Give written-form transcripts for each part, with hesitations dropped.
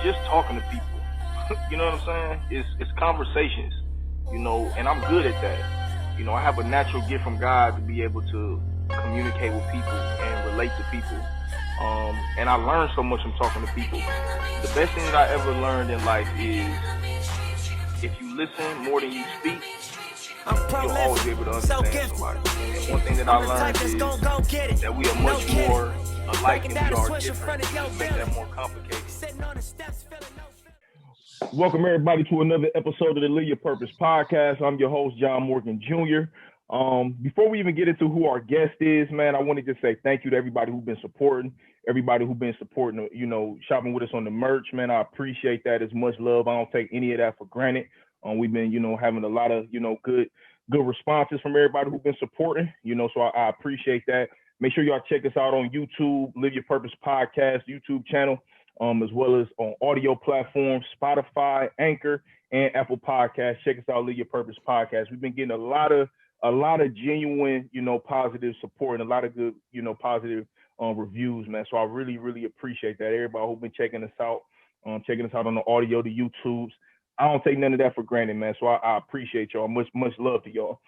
just talking to people. You know what I'm saying? It's conversations, and I'm good at that. I have a natural gift from God to be able to communicate with people and relate to people. And I learned so much from talking to people. The best thing that I ever learned in life is if you listen more than you speak, you'll always be able to understand somebody. And one thing that I learned is that we are much more alike than we are different. Just make that more complicated. Welcome everybody to another episode of the Live Your Purpose podcast. I'm your host, John Morgan Jr. Before we even get into who our guest is, man, I want to just say thank you to everybody who's been supporting, shopping with us on the merch, man. I appreciate that. It's much love. I don't take any of that for granted. We've been, having a lot of, good responses from everybody who's been supporting, so I appreciate that. Make sure y'all check us out on YouTube, Live Your Purpose podcast YouTube channel, as well as on audio platforms, Spotify, Anchor, and Apple Podcasts. Check us out, Live Your Purpose podcast. We've been getting a lot of genuine, positive support and a lot of good, positive reviews, man. So I really, really appreciate that. Everybody who's been checking us out on the audio, the YouTubes. I don't take none of that for granted, man. So I appreciate y'all. Much love to y'all.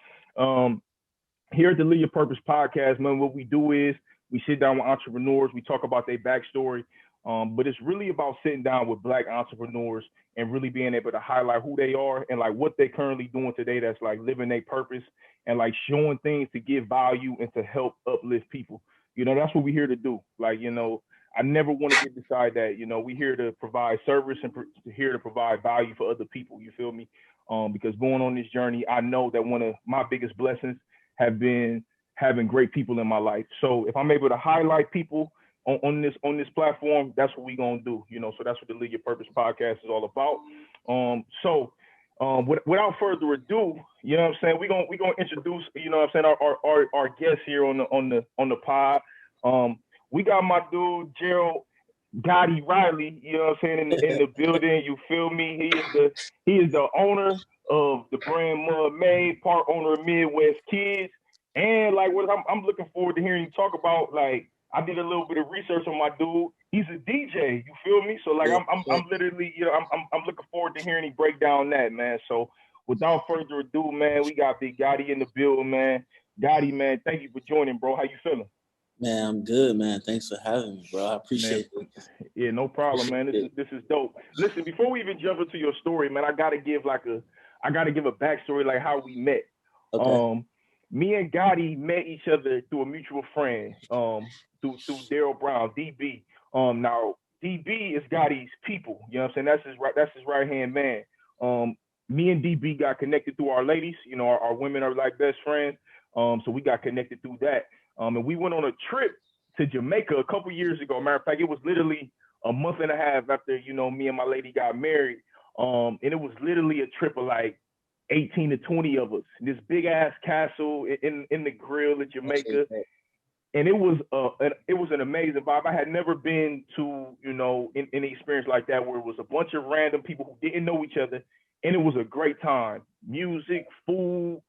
Here at the Live Your Purpose podcast, man, what we do is we sit down with entrepreneurs. We talk about their backstory. But it's really about sitting down with Black entrepreneurs and really being able to highlight who they are and like what they're currently doing today that's like living their purpose and like showing things to give value and to help uplift people. That's what we're here to do. Like, I never want to get beside that. We're here to provide service and here to provide value for other people. You feel me? Because going on this journey, I know that one of my biggest blessings have been having great people in my life. So if I'm able to highlight people on this platform, that's what we're gonna do. So that's what the Live Your Purpose podcast is all about. Without further ado, we're gonna introduce, our guests here on the pod. We got my dude Gerald Godi Riley, in the building. You feel me? He is the owner of the brand Mud Made, part owner of Midwest Kids, and like what I'm looking forward to hearing you talk about. Like, I did a little bit of research on my dude. He's a DJ. You feel me? So like, I'm literally, I'm looking forward to hearing you break down that, man. So without further ado, man, we got Big Godi in the building, man. Godi, man, thank you for joining, bro. How you feeling? Man, I'm good, man. Thanks for having me, bro. I appreciate it. Yeah, no problem, man. This is dope. Listen, before we even jump into your story, man, I gotta give a backstory, like how we met. Okay. Me and Godi met each other through a mutual friend, through Daryl Brown, DB. Now DB is Godi's people. You know what I'm saying? That's his right hand man. Me and DB got connected through our ladies. Our women are like best friends. So we got connected through that. And we went on a trip to Jamaica a couple years ago. Matter of fact, it was literally a month and a half after, me and my lady got married. And it was literally a trip of like 18 to 20 of us. This big ass castle in the grill of Jamaica. And it was an amazing vibe. I had never been to, any experience like that where it was a bunch of random people who didn't know each other. And it was a great time. Music, food,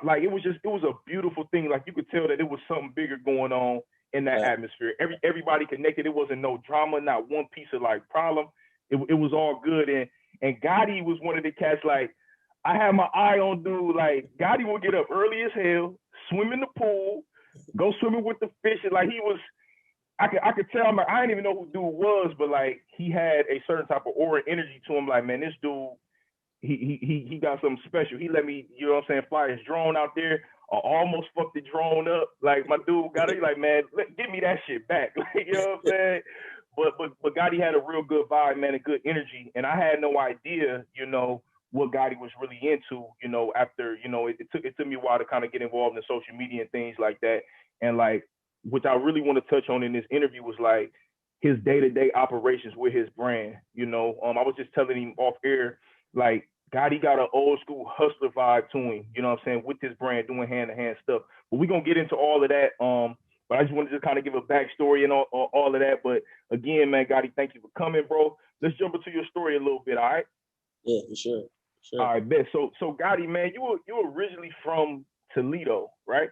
like it was a beautiful thing. Like you could tell that it was something bigger going on in that atmosphere. Everybody connected. It wasn't no drama, not one piece of like problem. It was all good. And Godi was one of the cats, like, I had my eye on dude. Like, Godi would get up early as hell, swim in the pool, go swimming with the fish. And like, I could tell him, like, I didn't even know who dude was, but like, he had a certain type of aura energy to him. Like, man, this dude, he got something special. He let me, fly his drone out there. I almost fucked the drone up. Like, my dude got it. Like, man, give me that shit back. Like, you know what I'm saying? But Godi had a real good vibe, man, a good energy. And I had no idea, what Godi was really into, after, it took me a while to kind of get involved in social media and things like that. And like, which I really want to touch on in this interview was like his day-to-day operations with his brand. I was just telling him off air, like, Godi got an old school hustler vibe to him, you know what I'm saying, with his brand, doing hand-to-hand stuff. But we're going to get into all of that. But I just wanted to kind of give a backstory and all of that. But again, man, Godi, thank you for coming, bro. Let's jump into your story a little bit, all right? Yeah, for sure. All right, bet. So Godi, man, you were originally from Toledo, right?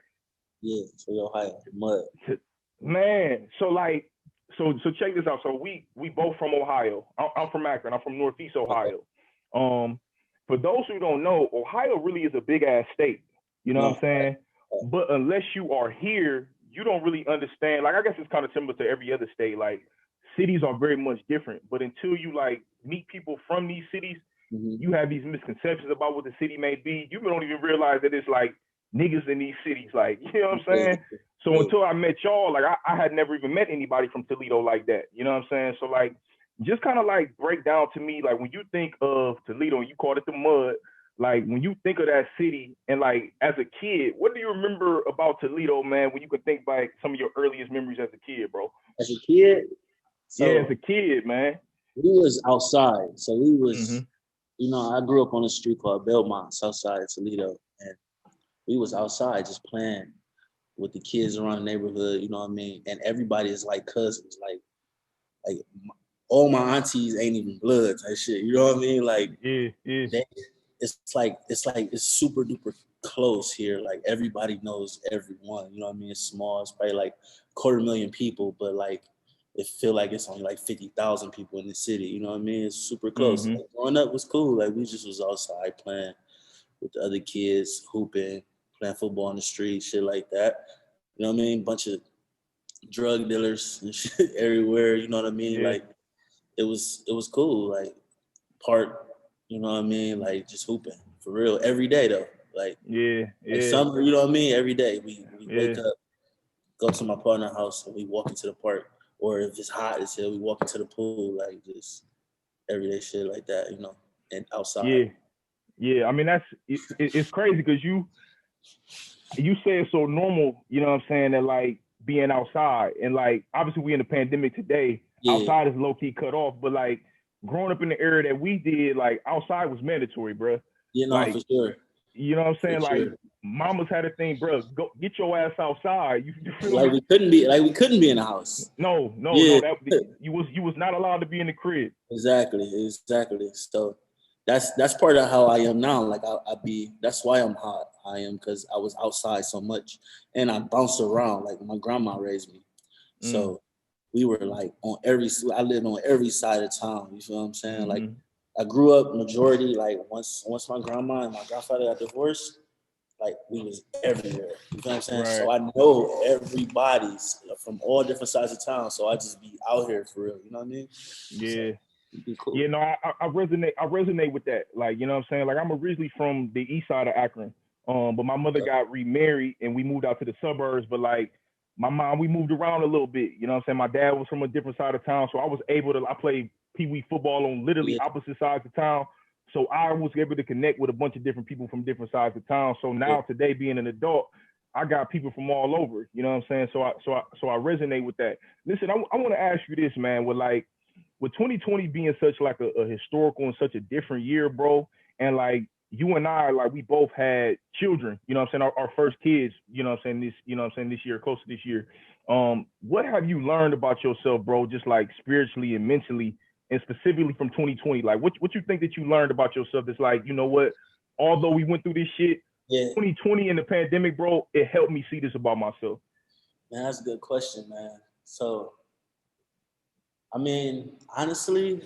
Yeah, Toledo, Ohio, mud. Man, so like, so check this out. So we both from Ohio. I'm from Akron. I'm from Northeast Okay. Ohio. Um, for those who don't know, Ohio really is a big ass state. You know what No. I'm saying? But unless you are here, you don't really understand. Like I guess it's kind of similar to every other state. Like cities are very much different. But until you like meet people from these cities, Mm-hmm. you have these misconceptions about what the city may be. You don't even realize that it's like niggas in these cities. Like, you know what I'm Yeah. saying? So Yeah. until I met y'all, like I had never even met anybody from Toledo like that. You know what I'm saying? So like just kind of like break down to me, like when you think of Toledo and you called it the mud, like when you think of that city and like as a kid, what do you remember about Toledo, man, when you could think back some of your earliest memories as a kid, bro? As a kid, Yeah, as so a kid, man. we was outside. So we Mm-hmm. was, I grew up on a street called Belmont, Southside Toledo, and we was outside just playing with the kids around the neighborhood. You know what I mean? And everybody is like cousins. Like all my aunties ain't even blood type shit. You know what I mean? Like Yeah, yeah. they, it's super duper close here. Like everybody knows everyone. You know what I mean? It's small. It's probably like 250,000 people, but like it feel like it's only like 50,000 people in the city. You know what I mean? It's super close. Mm-hmm. Like, growing up was cool. Like we just was outside playing with the other kids, hooping, playing football on the street, shit like that. You know what I mean? Bunch of drug dealers and shit everywhere. You know what I mean? Yeah, Like it was cool. Like park, you know what I mean? Like just hooping for real every day though. yeah, Like yeah, summer, you know what I mean? Every day we yeah. wake up, go to my partner's house, and we walk into the park. Or if it's hot as hell, we walk into the pool. Like just everyday shit like that, and outside. Yeah, yeah. I mean, it's crazy because you say it's so normal. You know what I'm saying? That like being outside and like obviously we in the pandemic today. Yeah, Outside is low key cut off, but like growing up in the era that we did, like outside was mandatory, bro. for Like sure, you know what I'm for saying? Like sure. mamas had a thing, bro. Go get your ass outside. You feel Like me? we couldn't be in the house. No, no, Yeah, no. That you was not allowed to be in the crib. exactly. So that's part of how I am now. Like that's why I'm hot. I am because I was outside so much and I bounced around. Like my grandma raised me, Mm, so we were like I lived on every side of town. You feel what I'm saying? Like mm-hmm. I grew up majority like once my grandma and my grandfather got divorced, like we was everywhere. You feel what I'm saying? Right. So I know everybody's from all different sides of town. So I just be out here for real. You know what I mean? So Yeah. it'd be cool. Yeah, no, I resonate. I resonate with that. Like, you know what I'm saying? Like, I'm originally from the east side of Akron, but my mother got remarried and we moved out to the suburbs. But like, my mom, we moved around a little bit. You know what I'm saying? My dad was from a different side of town, so I was able to. I played pee wee football on literally Yeah, opposite sides of town. So I was able to connect with a bunch of different people from different sides of town. So yeah, now today, being an adult, I got people from all over. You know what I'm saying? So I resonate with that. Listen, I want to ask you this, man. With 2020 being such like a historical and such a different year, bro, and like you and I, like we both had children, you know what I'm saying, our first kids, you know what I'm saying, this year, close to this year. What have you learned about yourself, bro, just like spiritually and mentally, and specifically from 2020? Like what you think that you learned about yourself that's like, you know what, although we went through this shit, yeah. 2020 and the pandemic, bro, it helped me see this about myself. Man, that's a good question, man. So I mean, honestly,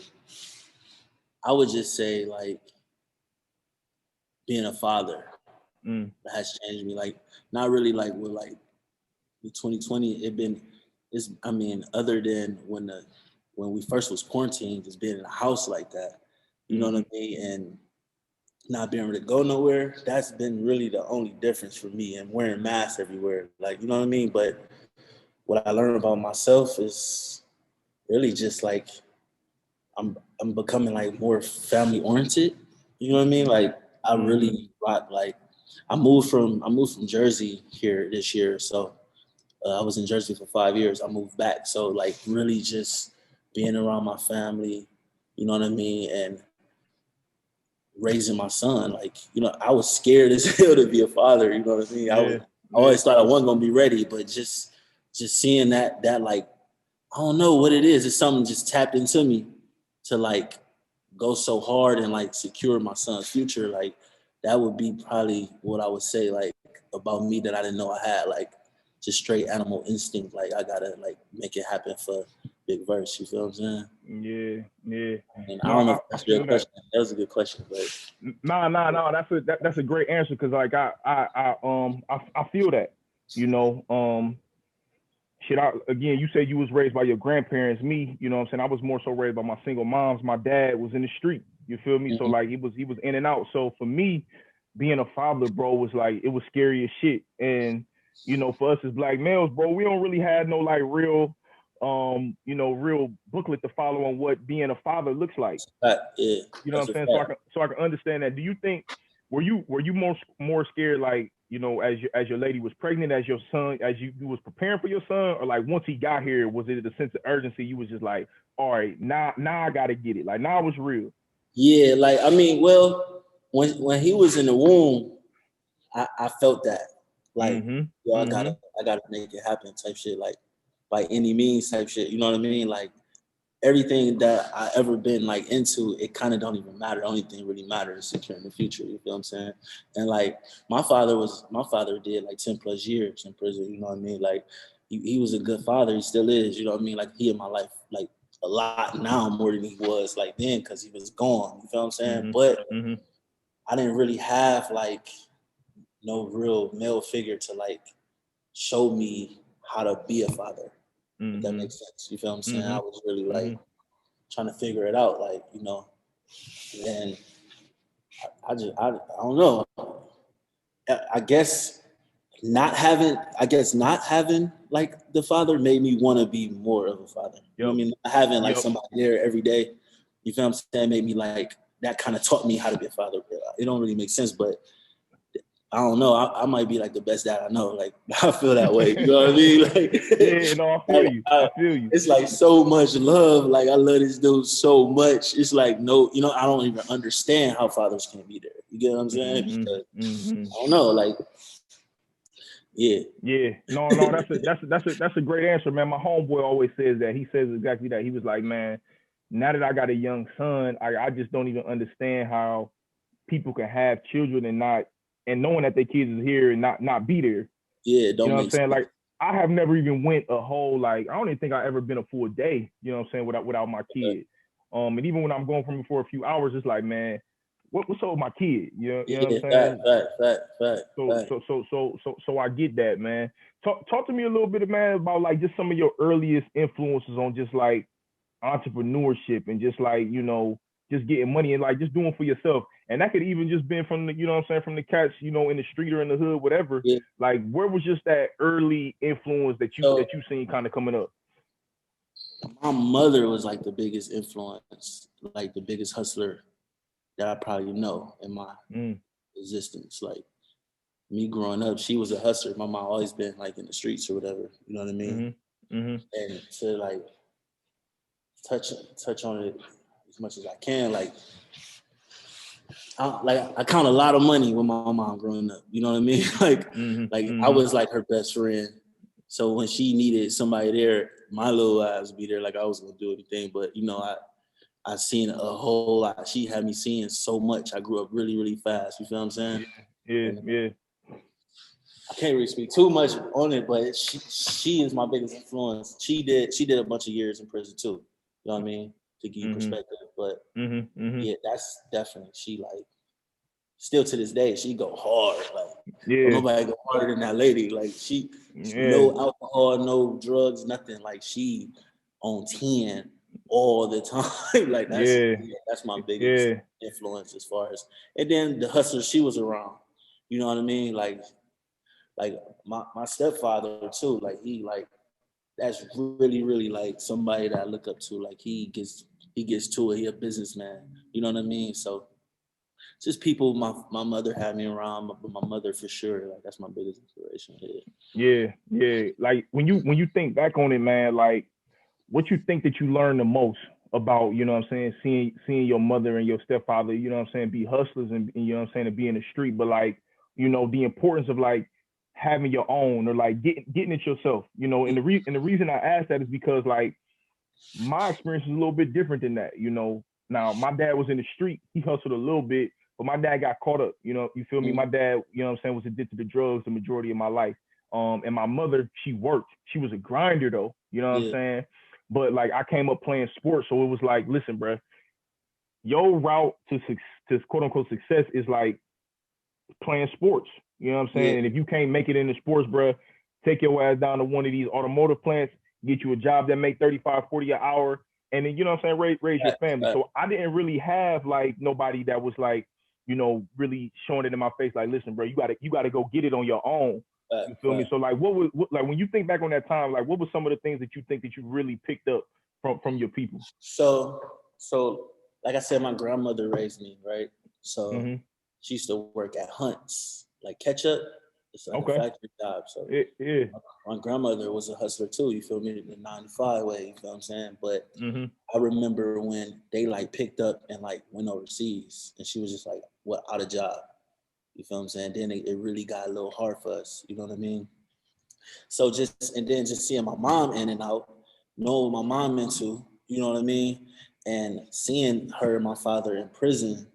I would just say like being a father Mm, has changed me. Like not really like with 2020, I mean, other than when we first was quarantined, just being in a house like that, you know what mm-hmm. I mean? And not being able to go nowhere, that's been really the only difference for me, and wearing masks everywhere. Like, you know what I mean? But what I learned about myself is really just like I'm becoming like more family oriented. You know what I mean? Like I Mm-hmm. really rock like I moved from Jersey here this year. So I was in Jersey for 5 years. I moved back. So like really just being around my family, you know what I mean? And raising my son, like, I was scared as hell to be a father, you know what I mean? Yeah, I yeah, always thought I wasn't gonna be ready, but just seeing that like I don't know what it is. It's something just tapped into me to like go so hard and like secure my son's future. Like that would be probably what I would say like about me that I didn't know I had. Like just straight animal instinct. Like I gotta like make it happen for big verse. You feel what I'm saying? Yeah. And I No, don't know if I that's your feel that. question. That was a good question, but No. That's a great answer because like I feel that, you know. Shit, again, you said you was raised by your grandparents. Me, you know what I'm saying, I was more so raised by my single moms. My dad was in the street. You feel me? So mm-hmm. like he was in and out. So for me, being a father, bro, was like it was scary as shit. And you know, for us as black males, bro, we don't really have no like real real booklet to follow on what being a father looks like. Yeah, You know that's what I'm a saying? fact. So I can understand that. Do you think were you more scared like as your lady was pregnant as your son as you was preparing for your son or like once he got here was it a sense of urgency you was just like all right now I gotta get it like now it was real. Yeah, like I mean, well, when he was in the womb, I felt that like yo, I gotta make it happen type shit, like by any means type shit. You know what I mean? Like everything that I ever been like into, it kind of don't even matter. The only thing really matters is securing the future. You feel what I'm saying? And like my father did like 10 plus years in prison. You know what I mean? Like he was a good father. He still is. You know what I mean? Like he in my life like a lot now more than he was like then because he was gone. You feel what I'm saying? But I didn't really have like no real male figure to like show me how to be a father. If that makes sense. You feel what I'm saying? I was really like trying to figure it out, like, you know. And I don't know. I guess not having like the father made me want to be more of a father. You know what I mean? Not having like somebody there every day, you feel what I'm saying, made me like that kind of taught me how to be a father. It don't really make sense, but I don't know. I might be like the best dad I know. Like I feel that way. You know what I mean? Like Yeah, no, I feel you. I feel you. It's like so much love. Like I love this dude so much. It's like no, you know, I don't even understand how fathers can't be there. You get what I'm saying? Because I don't know. Like yeah. No, that's a great answer, man. My homeboy always says that. He says exactly that. He was like, man, now that I got a young son, I just don't even understand how people can have children and knowing that their kids is here and not be there. Yeah, it You don't know what I'm make saying? sense. Like I have never even went a whole like I don't even think I ever been a full day, you know what I'm saying, without my kid. And even when I'm going from him for a few hours, it's like, man, what's up with my kid? You know what I'm Yeah, saying? fact. So I get that, man. Talk to me a little bit, man, about like just some of your earliest influences on just like entrepreneurship and just like, just getting money and like just doing for yourself. And that could even just been from the, you know what I'm saying, from the cats, in the street or in the hood, whatever. Yeah. Like where was just that early influence that you seen kind of coming up? My mother was like the biggest influence, like the biggest hustler that I probably know in my existence. Like me growing up, she was a hustler. My mom always been like in the streets or whatever. You know what I mean? And to like touch on it as much as I can, like I count a lot of money with my mom growing up. You know what I mean? like I was like her best friend. So when she needed somebody there, my little ass would be there. Like I was gonna do anything, but I seen a whole lot. She had me seeing so much. I grew up really, really fast. You feel what I'm saying? Yeah. I can't really speak too much on it, but she is my biggest influence. She did a bunch of years in prison too. You know what I mean? To give you perspective. But yeah, that's definitely she like still to this day, she go hard. Like don't nobody go harder than that lady. Like she no alcohol, no drugs, nothing. Like she on 10 all the time. Like that's my biggest influence as far as, and then the hustler she was around. You know what I mean? Like my stepfather too. Like he like that's really really like somebody that I look up to. Like he gets to it. He a businessman. You know what I mean? So just people my mother had me around. My mother for sure. Like that's my biggest inspiration here. Yeah. Like when you think back on it, man, like what you think that you learned the most about, you know what I'm saying, seeing your mother and your stepfather, you know what I'm saying, be hustlers and you know what I'm saying, to be in the street, but like, the importance of like having your own or like getting it yourself, and the reason I ask that is because like my experience is a little bit different than that, Now my dad was in the street, he hustled a little bit, but my dad got caught up, you feel me? My dad, you know what I'm saying, was addicted to drugs the majority of my life. And my mother, she worked. She was a grinder though, you know what I'm saying? but like I came up playing sports, so it was like, listen, bro, your route to quote unquote success is like playing sports. You know what I'm saying? Yeah. And if you can't make it in the sports, bro, take your ass down to one of these automotive plants, get you a job that make 35, 40 an hour, and then, you know what I'm saying, raise your family. So I didn't really have like nobody that was like, you know, really showing it in my face, like, listen, bro, you gotta go get it on your own. You feel me? So like, like when you think back on that time, like what were some of the things that you think that you really picked up from your people? So like I said, my grandmother raised me, right? So she used to work at Hunt's, like ketchup. It's like a factory job. So my grandmother was a hustler too, you feel me? The 9 to 5 way, you feel what I'm saying? But I remember when they like picked up and like went overseas, and she was just like, what, out of job? You feel what I'm saying? Then it really got a little hard for us, you know what I mean? So just seeing my mom in and out, knowing what my mom into, you know what I mean? And seeing her and my father in prison,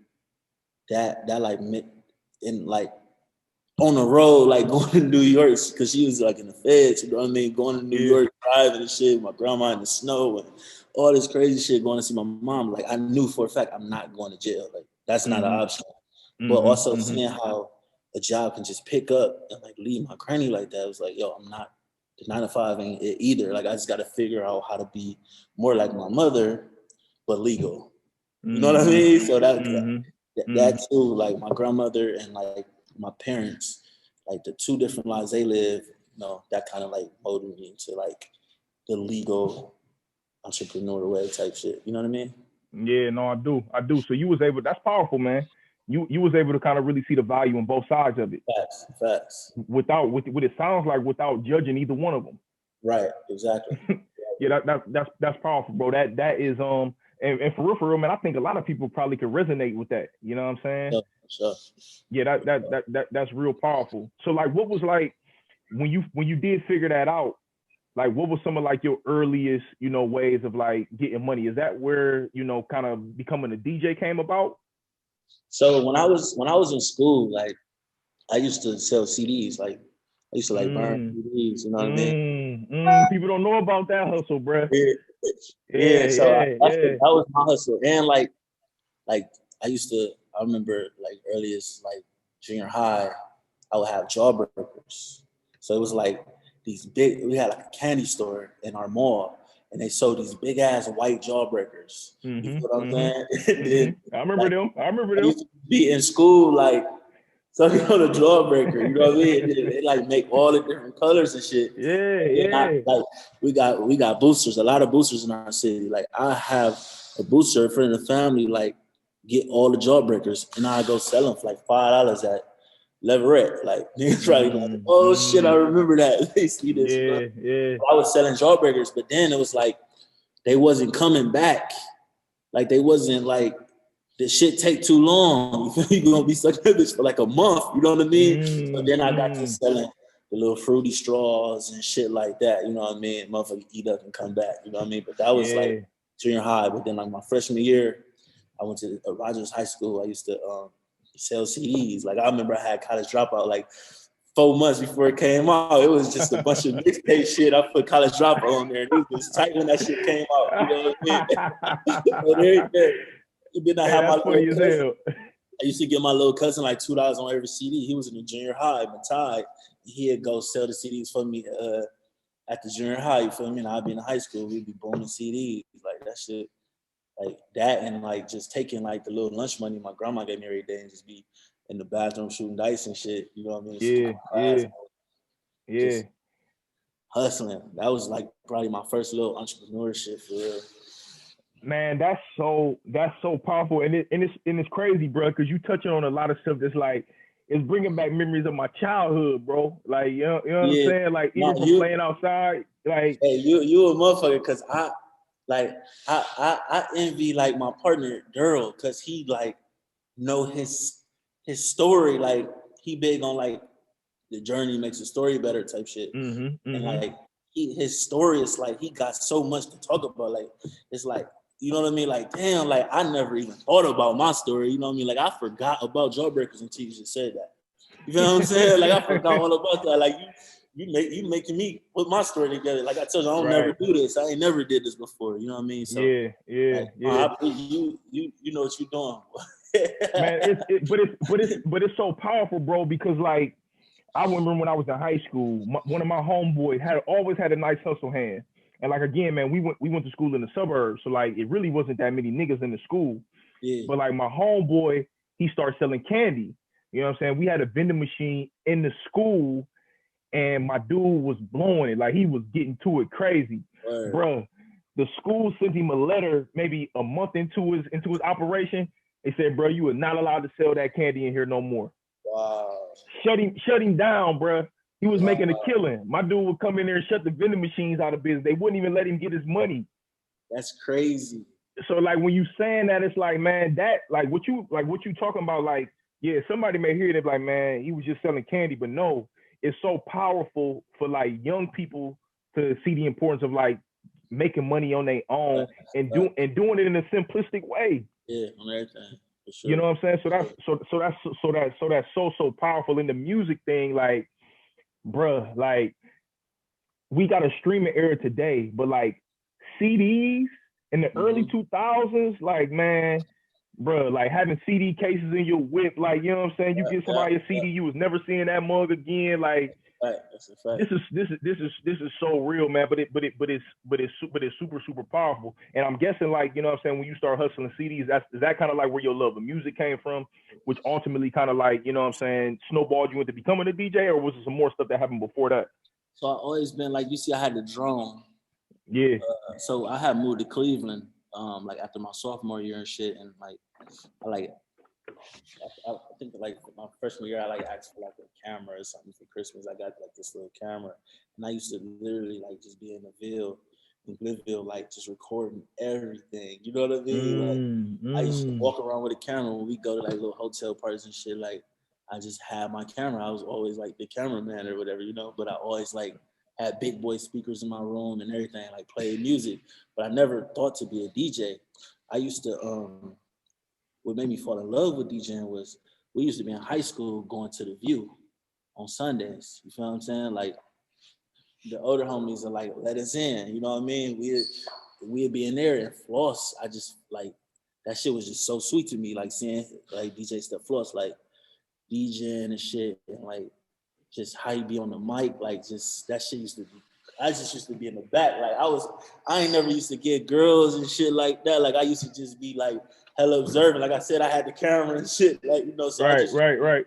that like in like on the road, like going to New York, because she was like in the feds, you know what I mean? Going to New York, driving and shit, my grandma in the snow and all this crazy shit, going to see my mom. Like I knew for a fact I'm not going to jail. Like that's not an option. But also seeing how a job can just pick up and like leave my granny like that, it was like, yo, I'm not, the 9 to 5 ain't it either. Like I just got to figure out how to be more like my mother, but legal. You know what I mean? So that too, like my grandmother and like my parents, like the two different lives they live, you know, that kind of like molded me into like the legal entrepreneur way type shit. You know what I mean? Yeah, no, I do. So you was able, that's powerful, man. You was able to kind of really see the value on both sides of it. Facts. With what it sounds like, without judging either one of them. Right, exactly. Yeah, that's powerful, bro. That is and for real, man, I think a lot of people probably could resonate with that. You know what I'm saying? Sure. Yeah, that's real powerful. So like, what was like when you did figure that out? Like, what was some of like your earliest, you know, ways of like getting money? Is that where, you know, kind of becoming a DJ came about? So when I was in school, like I used to sell CDs. Like I used to like burn CDs. You know what I mean? People don't know about that hustle, bro. So that was my hustle. And like I remember like earliest like junior high, I would have jawbreakers. So it was like these big, we had like a candy store in our mall, and they sold these big ass white jawbreakers. You know what I'm saying? I remember them. I used to be in school like sucking on a jawbreaker. You know what I mean? They like make all the different colors and shit. Like we got boosters, a lot of boosters in our city. Like I have a booster, a friend of the family, like get all the jawbreakers, and I go sell them for like $5 at Leverett. Like niggas probably like, oh shit, I remember that. They see this. I was selling jawbreakers, but then it was like they wasn't coming back. Like they wasn't like, the shit take too long. You're gonna be stuck in this for like a month. You know what I mean? So then I got to selling the little fruity straws and shit like that. You know what I mean? Motherfucker eat up and come back. You know what I mean? But that was like junior high. But then like my freshman year, I went to Rogers High School. I used to sell CDs. Like I remember I had College Dropout like 4 months before it came out. It was just a bunch of mixtape shit. I put College Dropout on there. And it was tight when that shit came out. You know what I mean? Then I had my little cousin. I used to give my little cousin like $2 on every CD. He was in the junior high, Matai. He'd go sell the CDs for me at the junior high. You feel me? And I'd be in high school. We'd be booming CDs like that shit, like that, and like just taking like the little lunch money my grandma gave me every day and just be in the bathroom shooting dice and shit. You know what I mean? Just hustling. That was like probably my first little entrepreneurship for real. Man, that's so powerful, and it's crazy, bro, because you touching on a lot of stuff that's like, it's bringing back memories of my childhood, bro. Like you know what I'm saying? Like even from playing outside, like hey, you a motherfucker, because I envy like my partner Gerald, because he like know his story. Like he big on like the journey makes the story better type shit, and like his story is like he got so much to talk about. Like it's like, you know what I mean? Like, damn, like I never even thought about my story. You know what I mean? Like I forgot about jawbreakers until you just said that. You know what I'm saying? Like I forgot all about that. Like you making me put my story together. Like I told you, I don't Right. never do this. I ain't never did this before. You know what I mean? So Yeah. like, you know what you're doing. Man, but it's so powerful, bro. Because like I remember when I was in high school, one of my homeboys always had a nice hustle hand. And like again, man, we went to school in the suburbs, so like it really wasn't that many niggas in the school. Yeah. But like my homeboy, he started selling candy. You know what I'm saying? We had a vending machine in the school, and my dude was blowing it. Like he was getting to it crazy. Word. Bruh. The school sent him a letter maybe a month into his operation. They said, bro, you are not allowed to sell that candy in here no more. Wow. Shut him down, bro. He was making a killing. My dude would come in there and shut the vending machines out of business. They wouldn't even let him get his money. That's crazy. So like when you saying that, it's like, man, that like what you talking about, like, yeah, somebody may hear it like, man, he was just selling candy, but no, it's so powerful for like young people to see the importance of like making money on their own and doing it in a simplistic way. Yeah, on everything. For sure. You know what I'm saying? So that's so powerful in the music thing. Like, bruh, like we got a streaming era today, but like CDs in the early 2000s, like, man, bruh, like having CD cases in your whip, like, you know what I'm saying? You get somebody a CD, you was never seeing that mug again, like. That's a fact. This is so real, man. But it's super powerful. And I'm guessing, like, you know what I'm saying, when you start hustling CDs, is that kind of like where your love of music came from, which ultimately kind of like, you know what I'm saying, snowballed you into becoming a DJ, or was it some more stuff that happened before that? So I always been like, you see, I had the drone. Yeah. So I had moved to Cleveland, like after my sophomore year and shit, and like I think like my freshman year, I like asked for like a camera or something for Christmas. I got like this little camera, and I used to literally like just be in Glenville, like just recording everything. You know what I mean? I used to walk around with a camera when we go to like little hotel parties and shit. Like I just had my camera. I was always like the cameraman or whatever, you know. But I always like had big boy speakers in my room and everything, like play music. But I never thought to be a DJ. I used to what made me fall in love with DJing was we used to be in high school going to the View on Sundays. You feel what I'm saying? Like the older homies are like, let us in. You know what I mean? We'd be in there and floss. I just like that shit was just so sweet to me. Like seeing like DJ Step Floss, like DJing and shit, and like just how you be on the mic, like just that shit used to be. I just used to be in the back. Like I ain't never used to get girls and shit like that. Like I used to just be like hella observant. Like I said, I had the camera and shit. Like, you know, so right.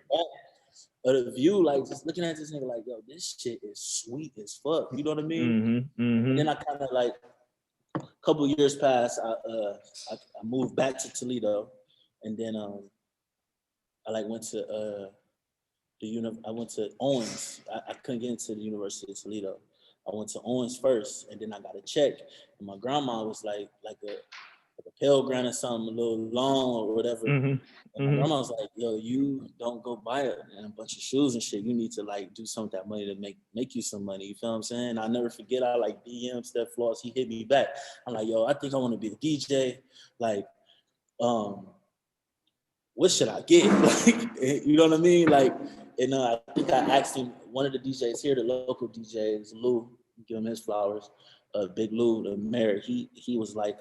But the View, like just looking at this nigga, like, yo, this shit is sweet as fuck. You know what I mean? And then I kind of like a couple years passed. I moved back to Toledo, and then I like went to I went to Owens. I couldn't get into the University of Toledo. I went to Owens first, and then I got a check. And my grandma was like a Pell Grant or something, a little long or whatever. And my grandma was like, yo, you don't go buy a bunch of shoes and shit. You need to like do something with that money to make you some money. You feel what I'm saying? I'll never forget, I like DM Steph Floss. He hit me back. I'm like, yo, I think I want to be a DJ. Like, what should I get? Like, you know what I mean? Like, and I think I asked him, one of the DJs here, the local DJs, Lou, give him his flowers. Big Lou, the mayor, he was like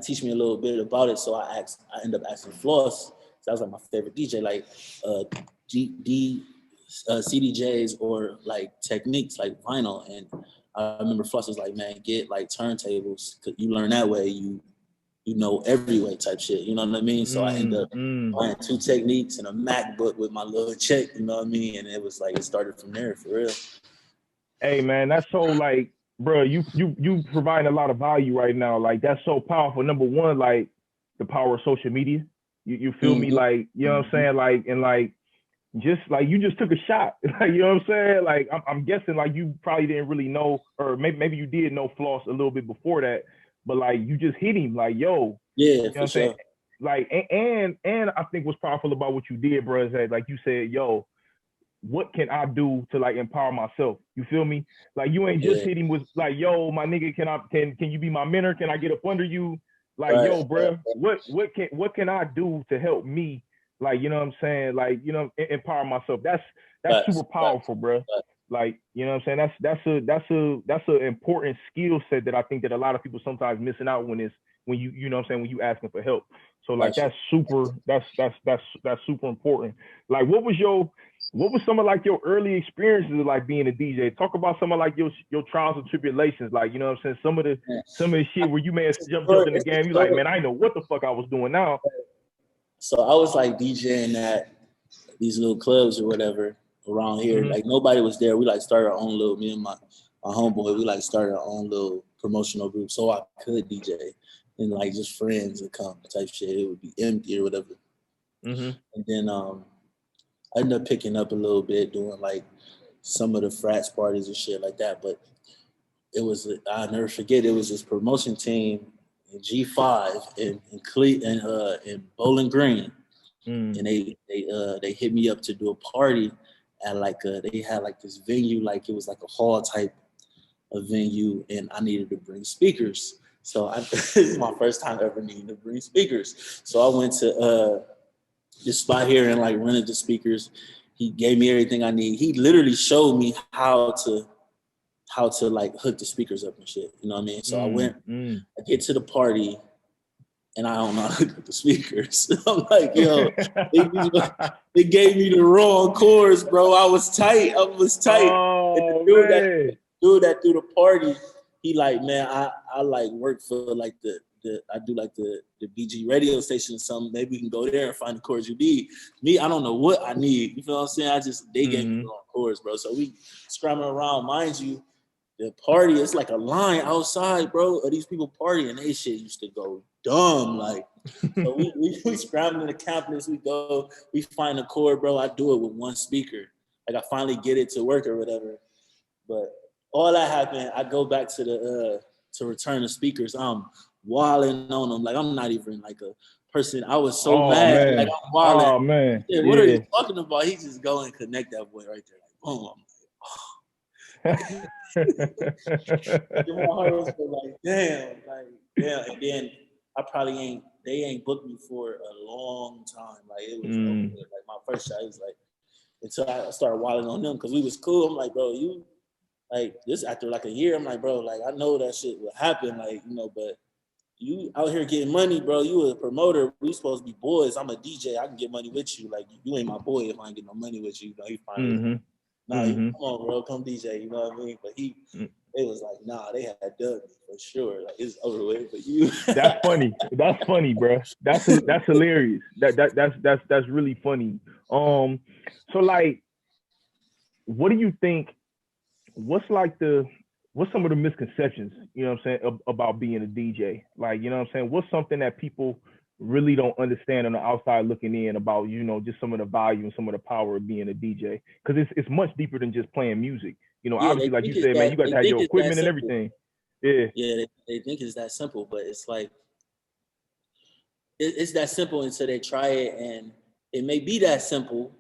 teaching me a little bit about it. So I ended up asking Floss. So that was like my favorite DJ, like CDJs or like techniques like vinyl. And I remember Floss was like, man, get like turntables, cause you learn that way, you know every way type shit. You know what I mean? So I ended up buying 2 techniques and a MacBook with my little check, you know what I mean? And it was like, it started from there for real. Hey man, that's so like, bro, you providing a lot of value right now. Like that's so powerful. Number one, like the power of social media. You feel me? Like, you know what I'm saying? Like, and like, just like you just took a shot. Like, you know what I'm saying? Like, I'm guessing like you probably didn't really know, or maybe you did know Floss a little bit before that, but like you just hit him like, yo, yeah, you know for what I'm sure. saying? Like, and I think what's powerful about what you did, bro, is that like you said, yo, what can I do to like empower myself? You feel me? Like you ain't just hit him with like, yo, my nigga, can you be my mentor? Can I get up under you? Like, right, yo, bro, what can I do to help me? Like, you know what I'm saying? Like, you know, empower myself. That's super powerful, bro. Like, you know what I'm saying? That's a important skill set that I think that a lot of people sometimes missing out when you know what I'm saying, when you asking for help. So like Gotcha. that's super important. Like what was some of like your early experiences of like being a DJ? Talk about some of like your trials and tribulations, like, you know what I'm saying? Some of the shit where you may have jumped in the game, you like, man, I didn't know what the fuck I was doing now. So I was like DJing at these little clubs or whatever around here. Mm-hmm. Like nobody was there. We like started our own little, me and my homeboy, we like started our own little promotional group so I could DJ and like just friends would come type shit. It would be empty or whatever. Mm-hmm. And then I ended up picking up a little bit doing like some of the frats parties and shit like that. But it was, I'll never forget, it was this promotion team in G5 in Bowling Green. Mm. And they hit me up to do a party at like they had like this venue, like it was like a hall type of venue, and I needed to bring speakers. So this is my first time ever needing to bring speakers. So I went to this spot here and like rented the speakers. He gave me everything I need. He literally showed me how to like hook the speakers up and shit. You know what I mean? So I get to the party and I don't know how to hook up the speakers. I'm like, yo, they gave me the wrong chords, bro. I was tight. Oh, and the dude that threw the party, he like, man, I like work for like the I do like the BG radio station or something. Maybe we can go there and find the chords you need. Me, I don't know what I need. You feel what I'm saying? They gave me the wrong chords, bro. So we scrambling around. Mind you, the party, it's like a line outside, bro, of these people partying. They shit used to go dumb. Like, so we scrambling the campus. We find a chord, bro. I do it with one speaker. Like, I finally get it to work or whatever. But all that happened, I go back to to return the speakers. I'm wilding on them. Like, I'm not even like a person. I was so mad. Man. Like, I'm wilding. Oh, man. Yeah, what are you talking about? He just go and connect that boy right there. Like, boom. I'm like, oh. My heart was like, damn. And then they ain't booked me for a long time. Like, it was over. Like, my first shot, it was like, until I started wilding on them, because we was cool. I'm like, bro, you, like, this after like a year, I'm like, bro, like, I know that shit will happen, like, you know, but you out here getting money, bro. You a promoter. We supposed to be boys. I'm a DJ. I can get money with you. Like, you ain't my boy if I ain't get no money with you. You know, he finally, come on, bro, come DJ. You know what I mean? But it was like, nah, they had done me for sure. Like, it's over with for you. That's funny. That's funny, bro. That's hilarious. That's really funny. So like, what do you think? What's some of the misconceptions, you know what I'm saying, about being a DJ? Like, you know what I'm saying? What's something that people really don't understand on the outside looking in about, you know, just some of the value and some of the power of being a DJ? Because it's much deeper than just playing music. You know, obviously, like you said, man, you got to have your equipment and everything. Yeah. Yeah, they think it's that simple, but it's like, it's that simple until they try it, and it may be that simple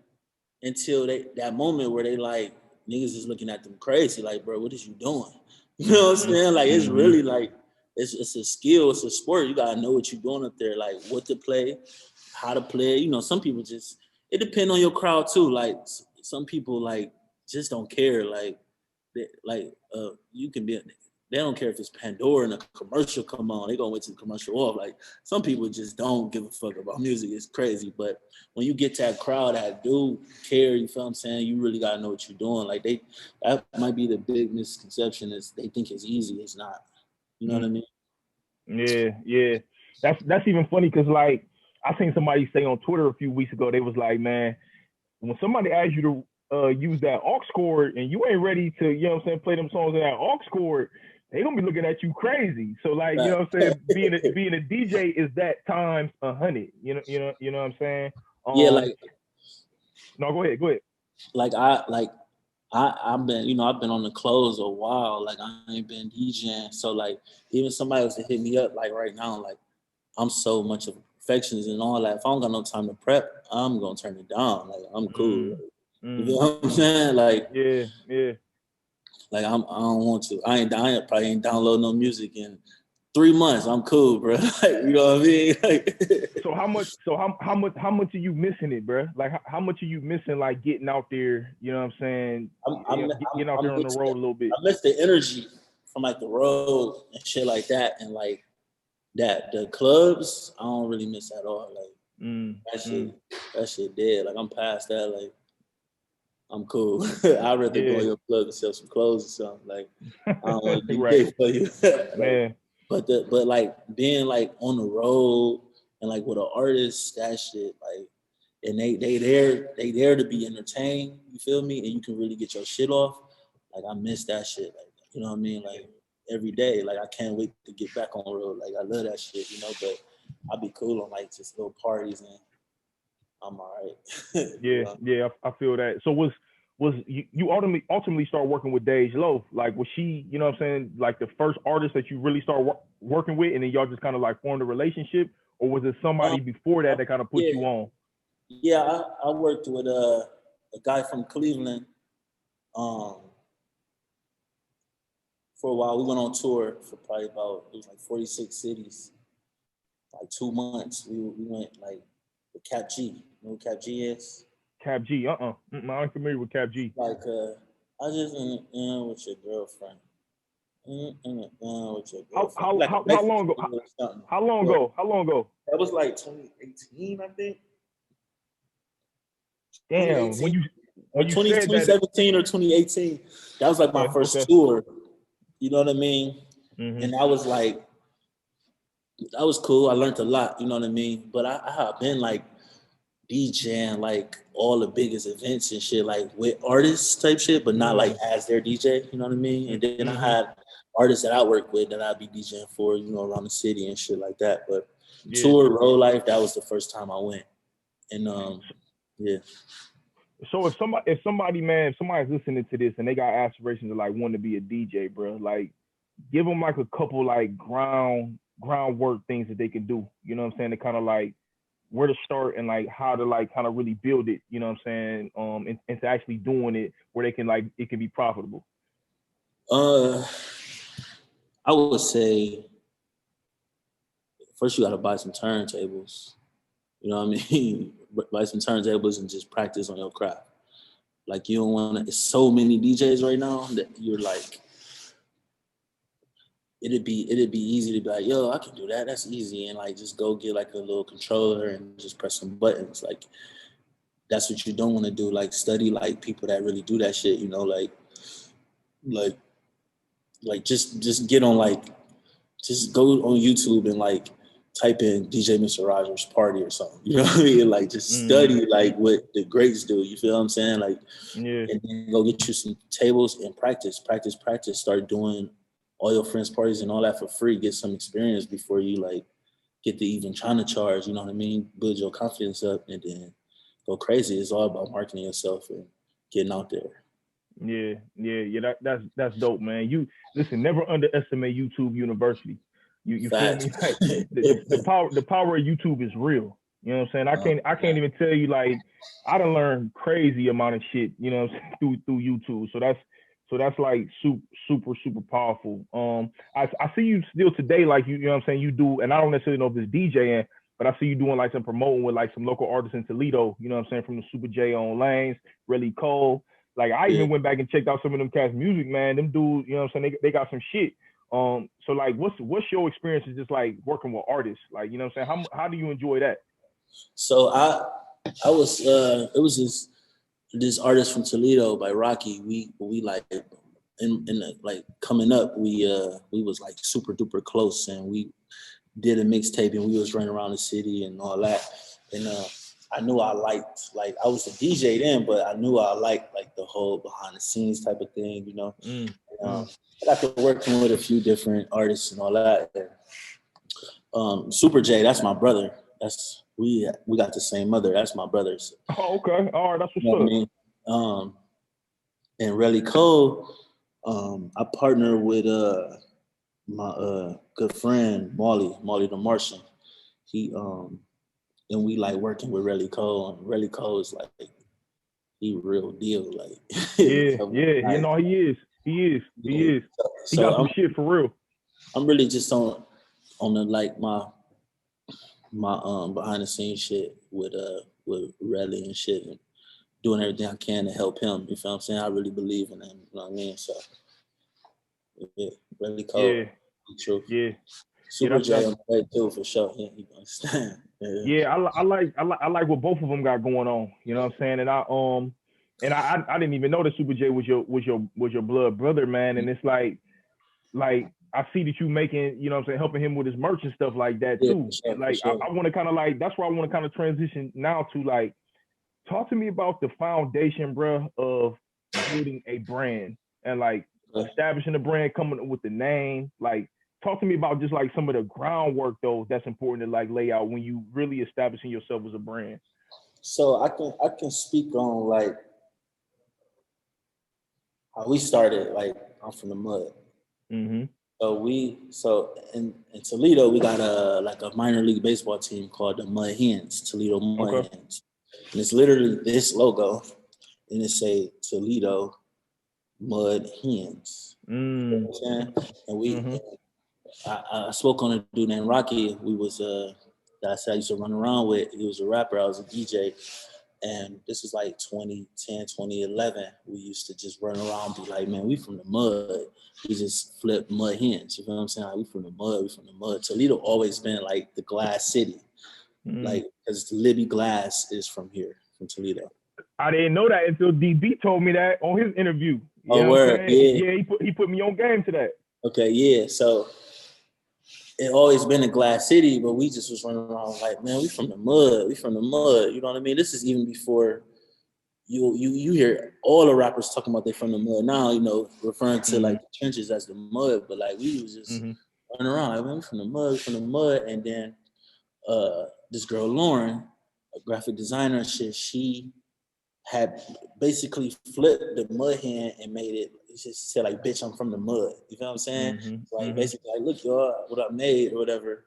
until that moment where they like, niggas is looking at them crazy, like, bro, what is you doing? You know what I'm saying? Like, it's really like, it's a skill, it's a sport. You gotta know what you're doing up there, like what to play, how to play. You know, some people just, it depends on your crowd too. Like, some people like just don't care. Like, you can be, they don't care if it's Pandora and a commercial come on. They gonna wait till the commercial off. Like, some people just don't give a fuck about music. It's crazy. But when you get to that crowd that do care, you feel what I'm saying? You really gotta know what you're doing. Like, that might be the big misconception, is they think it's easy. It's not. You know what I mean? Yeah. That's even funny because, like, I seen somebody say on Twitter a few weeks ago, they was like, man, when somebody asks you to use that aux cord and you ain't ready to, you know what I'm saying, play them songs in that aux cord, they gonna be looking at you crazy. So, like, you know what I'm saying, being a DJ is that times 100. You know what I'm saying? Yeah, like, no, go ahead. Like, I've been, you know, I've been on the clothes a while. Like, I ain't been DJing. So, like, even somebody was to hit me up, like, right now, like, I'm so much of a perfectionist and all that. If I don't got no time to prep, I'm gonna turn it down. Like, I'm cool. You know what I'm saying? Like, yeah. Like, I don't want to. I probably ain't download no music in 3 months, I'm cool, bro. Like, you know what I mean? Like, So how much are you missing it, bro? Like how much are you missing like getting out there? You know what I'm saying? Getting out there on the road a little bit. I miss the energy from like the road and shit like that, and like that the clubs. I don't really miss at all. Like that shit dead. Like I'm past that. Like I'm cool. I'd rather go in your club and sell some clothes or something. Like I don't want to DJ for you. Like, man. But like being like on the road and like with an artist, that shit like, and they there to be entertained. You feel me? And you can really get your shit off. Like I miss that shit. Like you know what I mean? Like every day. Like I can't wait to get back on the road. Like I love that shit. You know, but I'd be cool on like just little parties and I'm all right. Yeah, I feel that. So was you ultimately start working with Dej Loaf? Like was she, you know what I'm saying, like the first artist that you really start working with, and then y'all just kind of like formed a relationship, or was it somebody before that kind of put you on? Yeah, I worked with a guy from Cleveland. For a while, we went on tour for probably about, it was like 46 cities, like 2 months. We went like with Cap G. You know who Cap G is? Cap G, I'm unfamiliar with Cap G. Like, I just in with your girlfriend. With your girlfriend. How long ago? How long ago? That was like 2018, I think. Damn, when you 2017 or 2018, that was like my first tour. You know what I mean? Mm-hmm. And that was like, that was cool. I learned a lot. You know what I mean? But I have been like DJing like all the biggest events and shit, like with artists type shit, but not like as their DJ. You know what I mean? And then I had artists that I work with that I'd be DJing for, you know, around the city and shit like that. But tour, road life, that was the first time I went. And yeah. So if somebody's listening to this and they got aspirations to like want to be a DJ, bro, like give them like a couple like groundwork things that they can do. You know what I'm saying? To kind of like where to start and like how to like kind of really build it. You know what I'm saying? And to actually doing it where they can like it can be profitable. I would say first you gotta buy some turntables. You know what I mean? Buy some turntables and just practice on your craft. Like you don't want to. There's so many DJs right now that you're like, it'd be easy to be like, yo, I can do that. That's easy, and like just go get like a little controller and just press some buttons. Like that's what you don't want to do. Like study like people that really do that shit. You know, like just get on like just go on YouTube and like type in DJ Mr. Rogers party or something. You know what I mean? Like just study like what the greats do. You feel what I'm saying? Like, and then go get you some tables and practice. Start doing all your friends' parties and all that for free. Get some experience before you like get to even trying to charge. You know what I mean? Build your confidence up and then go crazy. It's all about marketing yourself and getting out there. Yeah. That's dope, man. You listen, never underestimate YouTube University. You feel me? Like the power of YouTube is real. You know what I'm saying? I can't even tell you like I done learned crazy amount of shit, you know what I'm saying, through YouTube. So that's like super powerful. I see you still today, like you know what I'm saying, you do, and I don't necessarily know if it's DJing, but I see you doing like some promoting with like some local artists in Toledo, you know what I'm saying, from the Super J on Lanes, Really Cole. Like I even went back and checked out some of them cats' music, man. Them dudes, you know what I'm saying, they got some shit. So like what's your experience just like working with artists? Like, you know what I'm saying? How do you enjoy that? So I was it was this artist from Toledo by Rocky. We like in the, like coming up, we was like super duper close, and we did a mixtape and we was running around the city and all that. And I knew I liked, like I was a DJ then, but I knew I liked like the whole behind the scenes type of thing, you know. I got to working with a few different artists and all that. Super J, that's my brother. That's we got the same mother. That's my brother's. Oh, okay. All right, that's what's up. I mean? And Really Cole, I partnered with my good friend Molly the Martian. He and we like working with Really Cole, and Really Cole is like he real deal. Like yeah, you know he is. He got some shit for real. I'm really just on on the like my behind the scenes shit with Relly and shit, and doing everything I can to help him. You feel what I'm saying? I really believe in him. You know what I mean? So yeah, really cold. Yeah, True. yeah, yeah. Super J on the way too for sure. Yeah, you understand? Yeah. Yeah. I like what both of them got going on. You know what I'm saying? And I didn't even know that Super J was your blood brother, man. And it's like I see that you making, you know what I'm saying, helping him with his merch and stuff like that Yeah, too. for sure, And for like sure. I want to kind of like that's where I want to kind of transition now to like talk to me about the foundation, bro, of building a brand and like establishing a brand, coming up with the name. Like, talk to me about just like some of the groundwork though that's important to like lay out when you really establishing yourself as a brand. So I can speak on like how we started. Like I'm from the mud. Mm-hmm. So in Toledo we got a like a minor league baseball team called the Mud Hens, Toledo Mud Okay. Hens. And it's literally this logo and it say Toledo Mud Hens. You know Mm. what I'm saying? And we Mm-hmm. I spoke on a dude named Rocky. We was that I said I used to run around with. He was a rapper. I was a DJ. And this was like 2010, 2011. We used to just run around and be like, man, we from the mud. We just flip mud hens. You know what I'm saying? Like, we from the mud. We from the mud. Toledo always been like the glass city. Mm. Like, because Libby Glass is from here, from Toledo. I didn't know that until DB told me that on his interview. You Oh, know what I'm word. saying? Yeah. Yeah, he put me on game to that. Okay, yeah. So it always been a glass city, but we just was running around like, man, we from the mud. We from the mud. You know what I mean? This is even before you hear all the rappers talking about they from the mud now, referring to Mm-hmm. like the trenches as the mud, but like we was just Mm-hmm. running around like, man, we from the mud, and then this girl Lauren, a graphic designer and shit, she had basically flipped the mud hand and made it. She said like, "Bitch, I'm from the mud." You know what I'm saying? Mm-hmm. Like Mm-hmm. basically, like, look, y'all, what I made or whatever.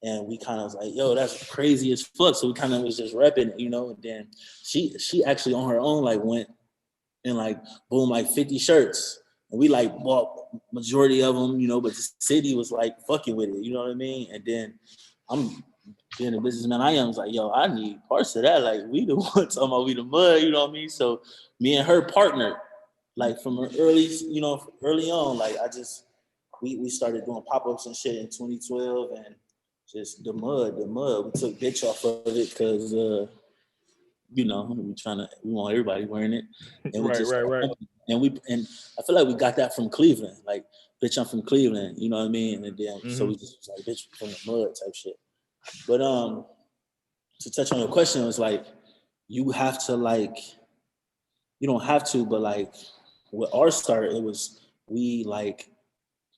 And we kind of was like, "Yo, that's crazy as fuck." So we kind of was just repping it, And then she actually on her own like went and like boom, like 50 shirts, and we like bought majority of them, But the city was like fucking with it, you know what I mean? And then I'm being a businessman I am, was like, yo, I need parts of that. Like, we the ones talking about we the mud, you know what I mean? So me and her partnered, like from early on. Like we started doing pop-ups and shit in 2012, and just the mud. We took bitch off of it because we want everybody wearing it, and we Right, just right, right. and I feel like we got that from Cleveland. Like, bitch, I'm from Cleveland, you know what I mean? And then so Mm-hmm. we just was like, bitch, from the mud type shit. But to touch on your question, it was like you have to like you don't have to, but like with our start, it was we like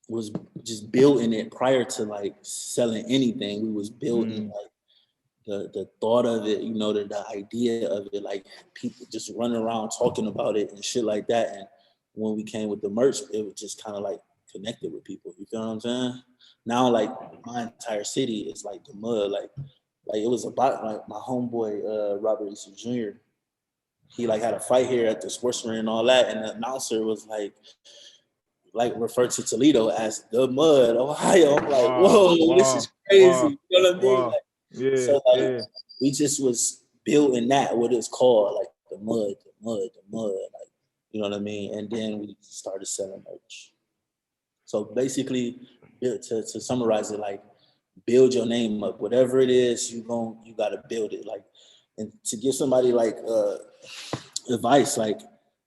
was just building it prior to like selling anything. We was building Mm. like the thought of it, the idea of it, like people just running around talking about it and shit like that. And when we came with the merch, it was just kind of like connected with people. You feel what I'm saying? Now, like my entire city is like the mud. Like it was about like my homeboy Robert Easter Jr. He like had a fight here at the sports arena and all that, and the announcer was like referred to Toledo as the mud, Ohio. I'm like, Wow, whoa, this wow, is crazy. wow, You know what I mean? wow. Like, Yeah, so like yeah. we just was building that what it's called, like the mud, the mud, the mud, like you know what I mean? And then we started selling merch. So basically, to summarize it, like build your name up. Whatever it is, you gotta build it. Like, and to give somebody like advice, like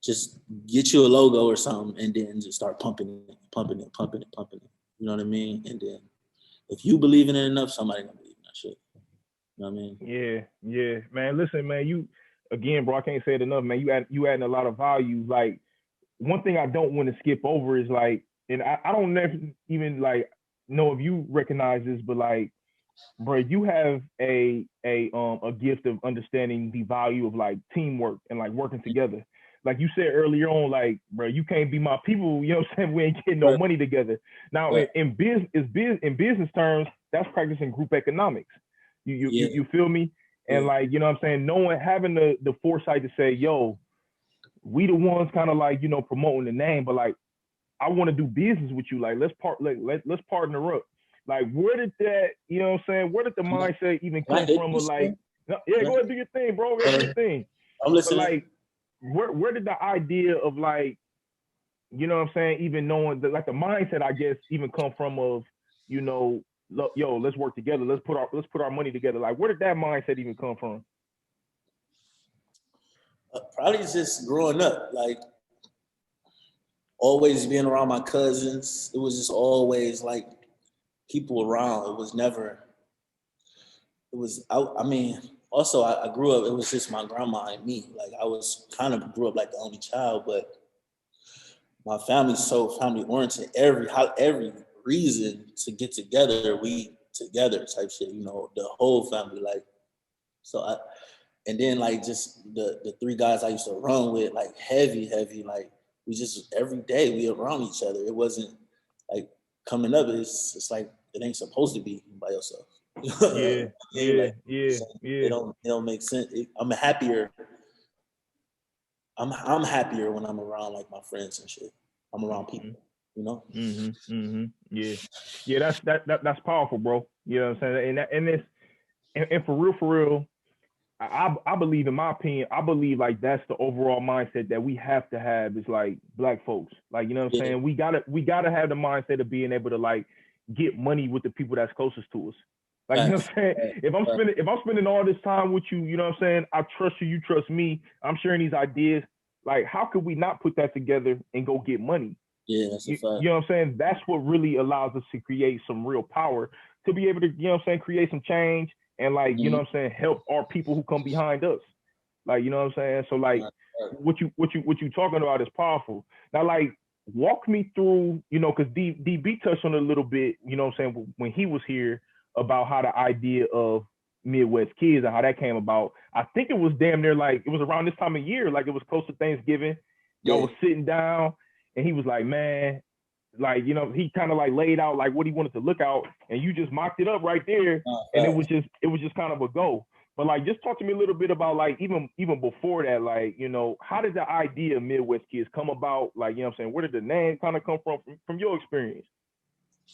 just get you a logo or something, and then just start pumping it, pumping it, pumping it, pumping it. You know what I mean? And then if you believe in it enough, somebody gonna believe in that shit. You know what I mean? Yeah, yeah, man. Listen, man. You again, bro. I can't say it enough, man. You adding a lot of value. Like, one thing I don't want to skip over is like, and I don't never even like know if you recognize this, but like, bro, you have a gift of understanding the value of like teamwork and like working together. Like you said earlier on, like, bro, you can't be my people. You know what I'm saying? We ain't getting no Right, money together. Now, right. in business terms, that's practicing group economics. Yeah, You feel me? And yeah, like, you know what I'm saying? Knowing, having the foresight to say, yo, we the ones kind of like, promoting the name, but like, I want to do business with you. Like, let's partner up. Like, where did that, you know what I'm saying? Where did the mindset even come from? Or like, no, yeah, go ahead, do your thing, bro. Go ahead, do your thing. I'm listening. But like, where did the idea of like, you know what I'm saying, even knowing that, like the mindset, I guess, even come from of, you know, yo, let's work together. Let's put our money together. Like, where did that mindset even come from? Probably just growing up, like always being around my cousins. It was just always like people around. It was never. It was. I mean, also I grew up. It was just my grandma and me. Like I was kind of grew up like the only child, but my family's so family oriented. Every reason to get together, we together type shit. You know, the whole family. Like so. And then like just the three guys I used to run with, like heavy, like we just every day we around each other. It wasn't like coming up. It's like it ain't supposed to be by yourself. Yeah, Like, yeah. It don't make sense. I'm happier. I'm happier when I'm around like my friends and shit. I'm around people, you know. Yeah. That's powerful, bro. You know what I'm saying? And for real. I believe, in my opinion, I believe like that's the overall mindset that we have to have is like black folks. Like, you know what I'm saying? We gotta have the mindset of being able to like get money with the people that's closest to us. Like, you know what I'm saying? If I'm spending all this time with you, you know what I'm saying? I trust you, you trust me. I'm sharing these ideas. Like, how could we not put that together and go get money? Yeah, that's a fact. You know what I'm saying? That's what really allows us to create some real power to be able to, you know what I'm saying, create some change and like, you know what I'm saying, help our people who come behind us. Like, you know what I'm saying? So like what you talking about is powerful. Now, like, walk me through, you know, because DB touched on it a little bit, you know what I'm saying, when he was here about how the idea of Midwest Kids and how that came about. I think it was damn near like, it was around this time of year, like it was close to Thanksgiving. Y'all was sitting down and he was like, man, like, you know, he kind of like laid out like what he wanted to look out, and you just mocked it up right there, and it was just kind of a go. But like, just talk to me a little bit about like even before that, like, you know, how did the idea of Midwest Kids come about? Like, you know what I'm saying, where did the name kind of come from your experience?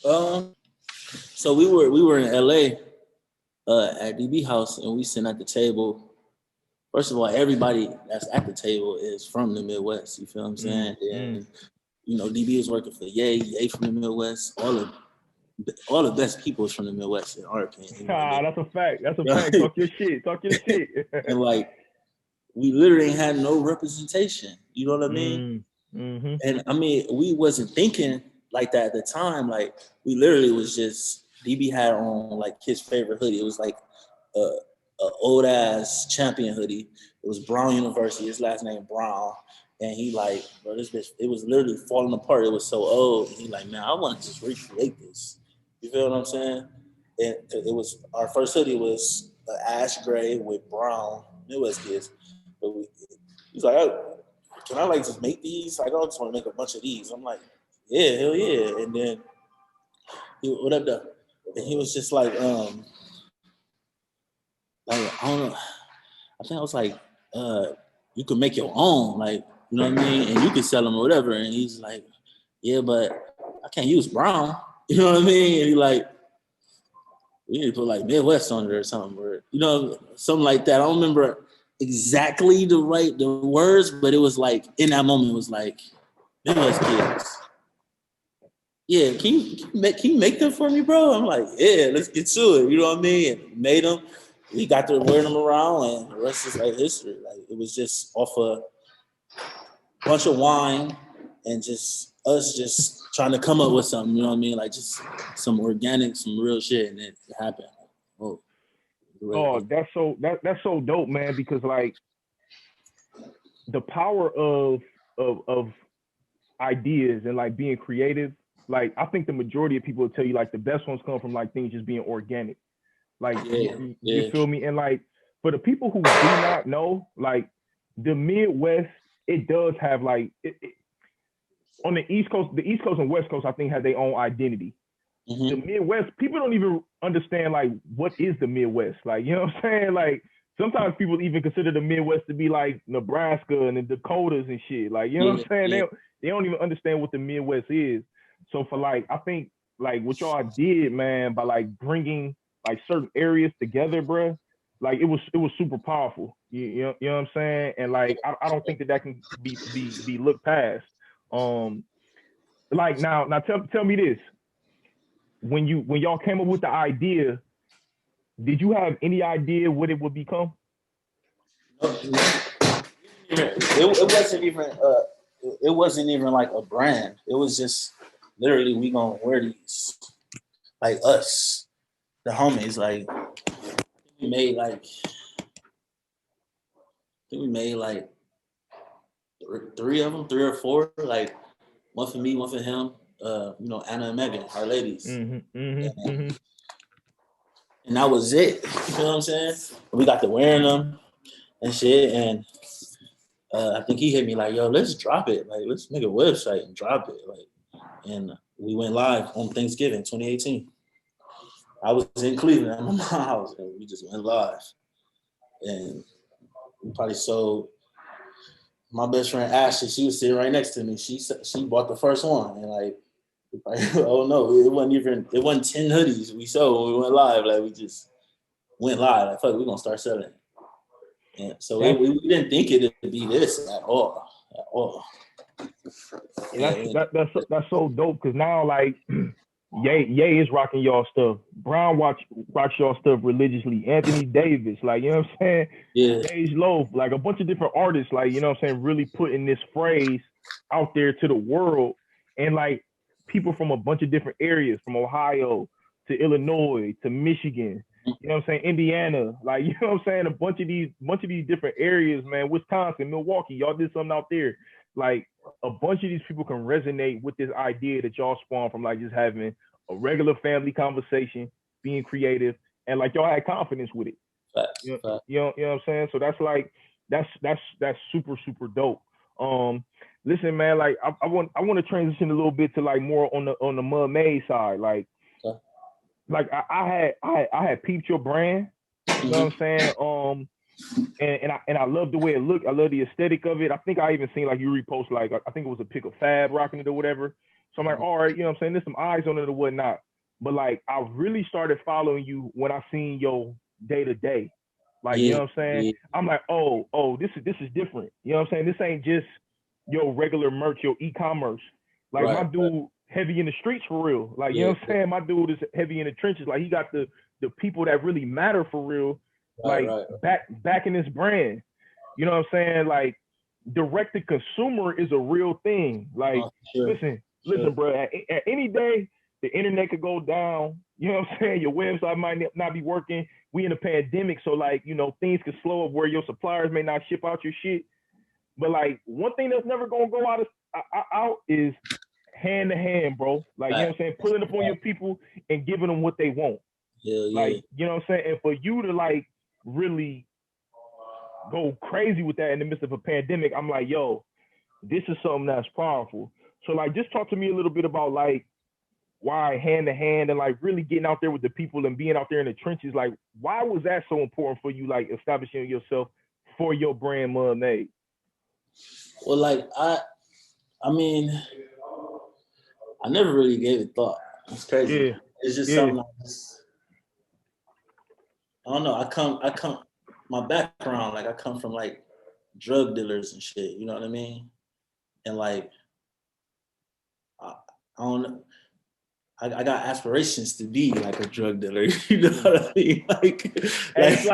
So we were in LA at DB House, and we sitting at the table. First of all, everybody that's at the table is from the Midwest. You feel what I'm saying? And you know, DB is working for Ye from the Midwest. All the best people is from the Midwest, in our opinion. You know that's a fact. That's a fact. Talk your shit. And like, we literally ain't had no representation. You know what I mean? Mm-hmm. And I mean, we wasn't thinking like that at the time. Like, we literally was just, DB had on like his favorite hoodie. It was like a old ass Champion hoodie. It was Brown University. His last name Brown. And he like, bro, this bitch, it was literally falling apart. It was so old. And he like, man, I want to just recreate this. You feel what I'm saying? And it was, our first hoodie was ash gray with brown. It was his. But he's like, oh, can I like just make these? Like, I just want to make a bunch of these. I'm like, yeah, hell yeah. And then what up though? And he was just like I don't know. I think I was like, you can make your own, like, you know what I mean? And you can sell them or whatever. And he's like, yeah, but I can't use brown. You know what I mean? And he like, we need to put like Midwest on it or something, or, you know, something like that. I don't remember exactly the words, but it was like, in that moment, it was like, Midwest Kids. Yeah, can you make them for me, bro? I'm like, yeah, let's get to it. You know what I mean? And made them. We got to wear them around, and the rest is like history. Like, it was just off a bunch of wine and just us just trying to come up with something. You know what I mean? Like, just some organic, some real shit, and it happened. That's so dope, man. Because like, the power of ideas and like being creative. Like, I think the majority of people will tell you like the best ones come from like things just being organic. Like, you feel me? And like, for the people who do not know, like, the Midwest, it does have like on the East Coast and West Coast, I think have their own identity. Mm-hmm. The Midwest, people don't even understand like what is the Midwest. Like, you know what I'm saying? Like, sometimes people even consider the Midwest to be like Nebraska and the Dakotas and shit. Like, you know what I'm saying? They don't even understand what the Midwest is. So for like, I think like what y'all did, man, by like bringing like certain areas together, bruh. Like it was super powerful. You know what I'm saying? And like I don't think that that can be looked past. Um, like now tell me this: when y'all came up with the idea, did you have any idea what it would become? It wasn't even it wasn't even like a brand. It was just literally we gonna wear these like us, the homies. Like we made like I think we made like three of them, three or four. Like one for me, one for him. You know, Anna and Megan, our ladies, and that was it. You know what I'm saying? We got to wearing them and shit, and I think he hit me like, "Yo, let's drop it. Like, let's make a website and drop it." Like, and we went live on Thanksgiving 2018. I was in Cleveland at my mom's house, and we just went live. And we probably sold. My best friend Ashley, she was sitting right next to me. She bought the first one, and like, oh no, it wasn't 10 hoodies we sold when we went live. Like we just went live. Like fuck, we're gonna start selling it. And so we didn't think it'd be this at all. At all. That's so dope because now like Ye is rocking y'all stuff. Brown rocks y'all stuff religiously. Anthony Davis, like you know what I'm saying? Yeah. Dej Loaf, like a bunch of different artists, like you know what I'm saying, really putting this phrase out there to the world. And like people from a bunch of different areas, from Ohio to Illinois to Michigan, you know what I'm saying, Indiana, like you know what I'm saying, a bunch of these different areas, man, Wisconsin, Milwaukee, y'all did something out there. Like a bunch of these people can resonate with this idea that y'all spawned from like just having a regular family conversation, being creative, and like y'all had confidence with it. You know what I'm saying? So that's like that's super super dope. Listen, man, like I want to transition a little bit to like more on the Mud Maid side, like I had peeped your brand. You know what I'm saying? And I love the way it looked. I love the aesthetic of it. I think I even seen like you repost like I think it was a pic of Fab rocking it or whatever. So I'm like, all right, you know what I'm saying? There's some eyes on it or whatnot. But like I really started following you when I seen your day to day. Like, you know what I'm saying? Yeah. I'm like, oh, this is different. You know what I'm saying? This ain't just your regular merch, your e-commerce. Like my dude heavy in the streets for real. Like, you know what I'm saying? My dude is heavy in the trenches. Like he got the people that really matter for real. Like back in this brand, you know what I'm saying? Like direct to consumer is a real thing. Like listen, bro. At any day, the internet could go down. You know what I'm saying? Your website might not be working. We in a pandemic, so like you know things could slow up where your suppliers may not ship out your shit. But like one thing that's never gonna go out is hand to hand, bro. Like you know what I'm saying? Pulling up on your people and giving them what they want. Like you know what I'm saying? And for you to like really go crazy with that in the midst of a pandemic, I'm like, yo, this is something that's powerful. So like just talk to me a little bit about like why hand to hand and like really getting out there with the people and being out there in the trenches. Like why was that so important for you, like establishing yourself for your brand Mud Maid? Well, like I mean, I never really gave it thought. It's crazy. Yeah. It's just something like this. I don't know. I come my background, like I come from like drug dealers and shit, you know what I mean? And like I don't know. I got aspirations to be like a drug dealer, you know what I mean? It's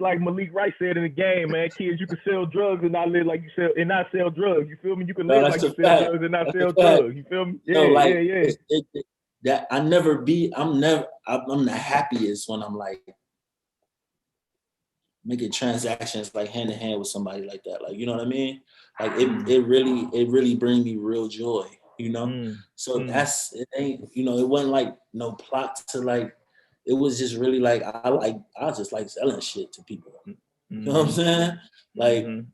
like Malik Rice said in the game, man. Kids, you can sell drugs and not live like you sell and not sell drugs. You feel me? You can live like you sell drugs and not sell drugs. You feel me? Yeah, that I'm the happiest when I'm like making transactions like hand to hand with somebody like that. Like, you know what I mean? Like it really brings me real joy, you know? It ain't, you know, it wasn't like no plot to like, it was just really like, I just like selling shit to people. You know what I'm saying? Like, and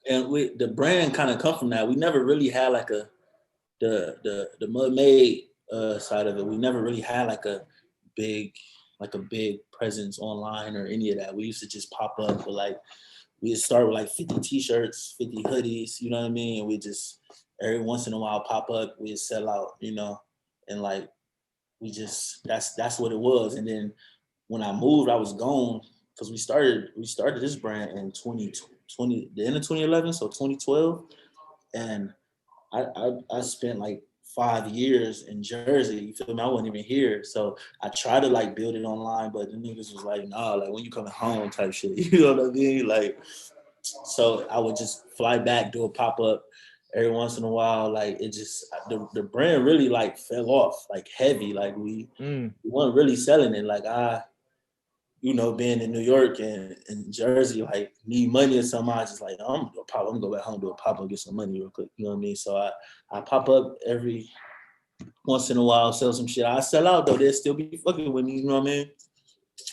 the brand kind of come from that. We never really had like the Mud Maid side of it. We never really had like a big presence online or any of that. We used to just pop up with like, we'd start with like 50 t-shirts, 50 hoodies, you know what I mean? And we just every once in a while pop up, we'd sell out, you know, and like we just that's what it was. And then when I moved, I was gone because we started this brand in 2020, the end of 2011, so 2012, and I spent like 5 years in Jersey. You feel me? I wasn't even here, so I tried to like build it online, but the niggas was like, nah, like when you coming home type shit. You know what I mean? Like, so I would just fly back, do a pop up every once in a while. Like it just the brand really like fell off like heavy. Like we weren't really selling it. Like you know, being in New York and Jersey, like need money or something, I just like, I'm gonna go back home, do a pop up, get some money real quick. You know what I mean? So I pop up every once in a while, sell some shit. I sell out though, they'll still be fucking with me, you know what I mean?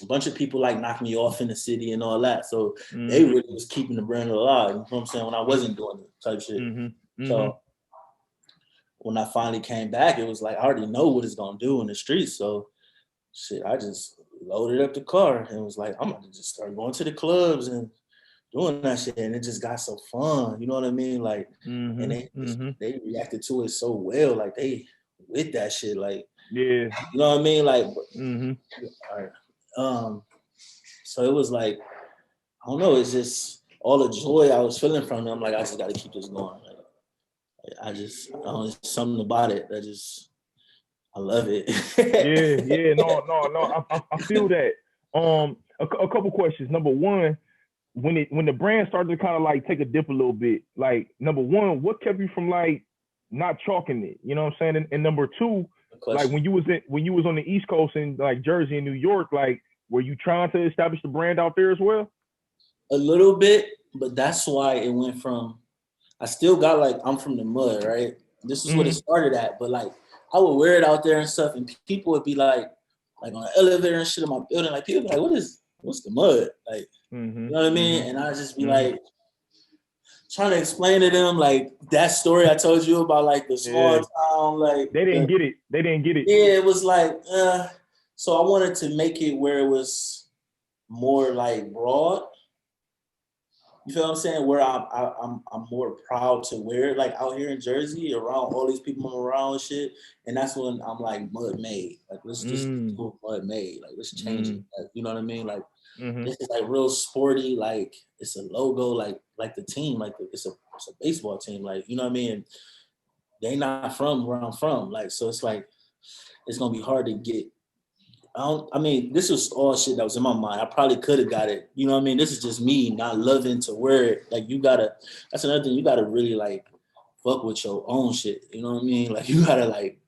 A bunch of people like knock me off in the city and all that. So they really was keeping the brand alive, you know what I'm saying? When I wasn't doing it type shit. So when I finally came back, it was like I already know what it's gonna do in the streets. So shit, I just loaded up the car and was like, I'm gonna just start going to the clubs and doing that shit. And it just got so fun, you know what I mean? Like, and they reacted to it so well, like they with that shit, like, yeah, you know what I mean? Like, all right. So it was like, I don't know, it's just all the joy I was feeling from them. Like, I just got to keep this going. Like, I don't know, something about it that just, I love it. yeah. No. I feel that. A couple questions. Number one, when the brand started to kind of like take a dip a little bit, like number one, what kept you from like not chalking it? You know what I'm saying? And number two, like when you was on the East Coast in like Jersey and New York, like were you trying to establish the brand out there as well? A little bit, but that's why it went from, I still got like, I'm from the mud, right? This is what it started at, but like I would wear it out there and stuff, and people would be like on the elevator and shit in my building, like people be like, what's the mud? Like, you know what I mean? And I just be like trying to explain to them like that story I told you about, like the small town, like they didn't get it. Yeah, it was like, so I wanted to make it where it was more like broad. You feel what I'm saying? Where I'm more proud to wear it, like out here in Jersey, around all these people I'm around and shit. And that's when I'm like mud made. Like let's just do mud made. Like let's change it. Like, you know what I mean? Like this is like real sporty. Like it's a logo. Like the team. Like it's a baseball team. Like you know what I mean? And they not from where I'm from. Like so it's like it's gonna be hard to get. I mean, this was all shit that was in my mind. I probably could have got it. You know what I mean? This is just me not loving to wear it. Like that's another thing. You gotta really like fuck with your own shit. You know what I mean? Like you gotta like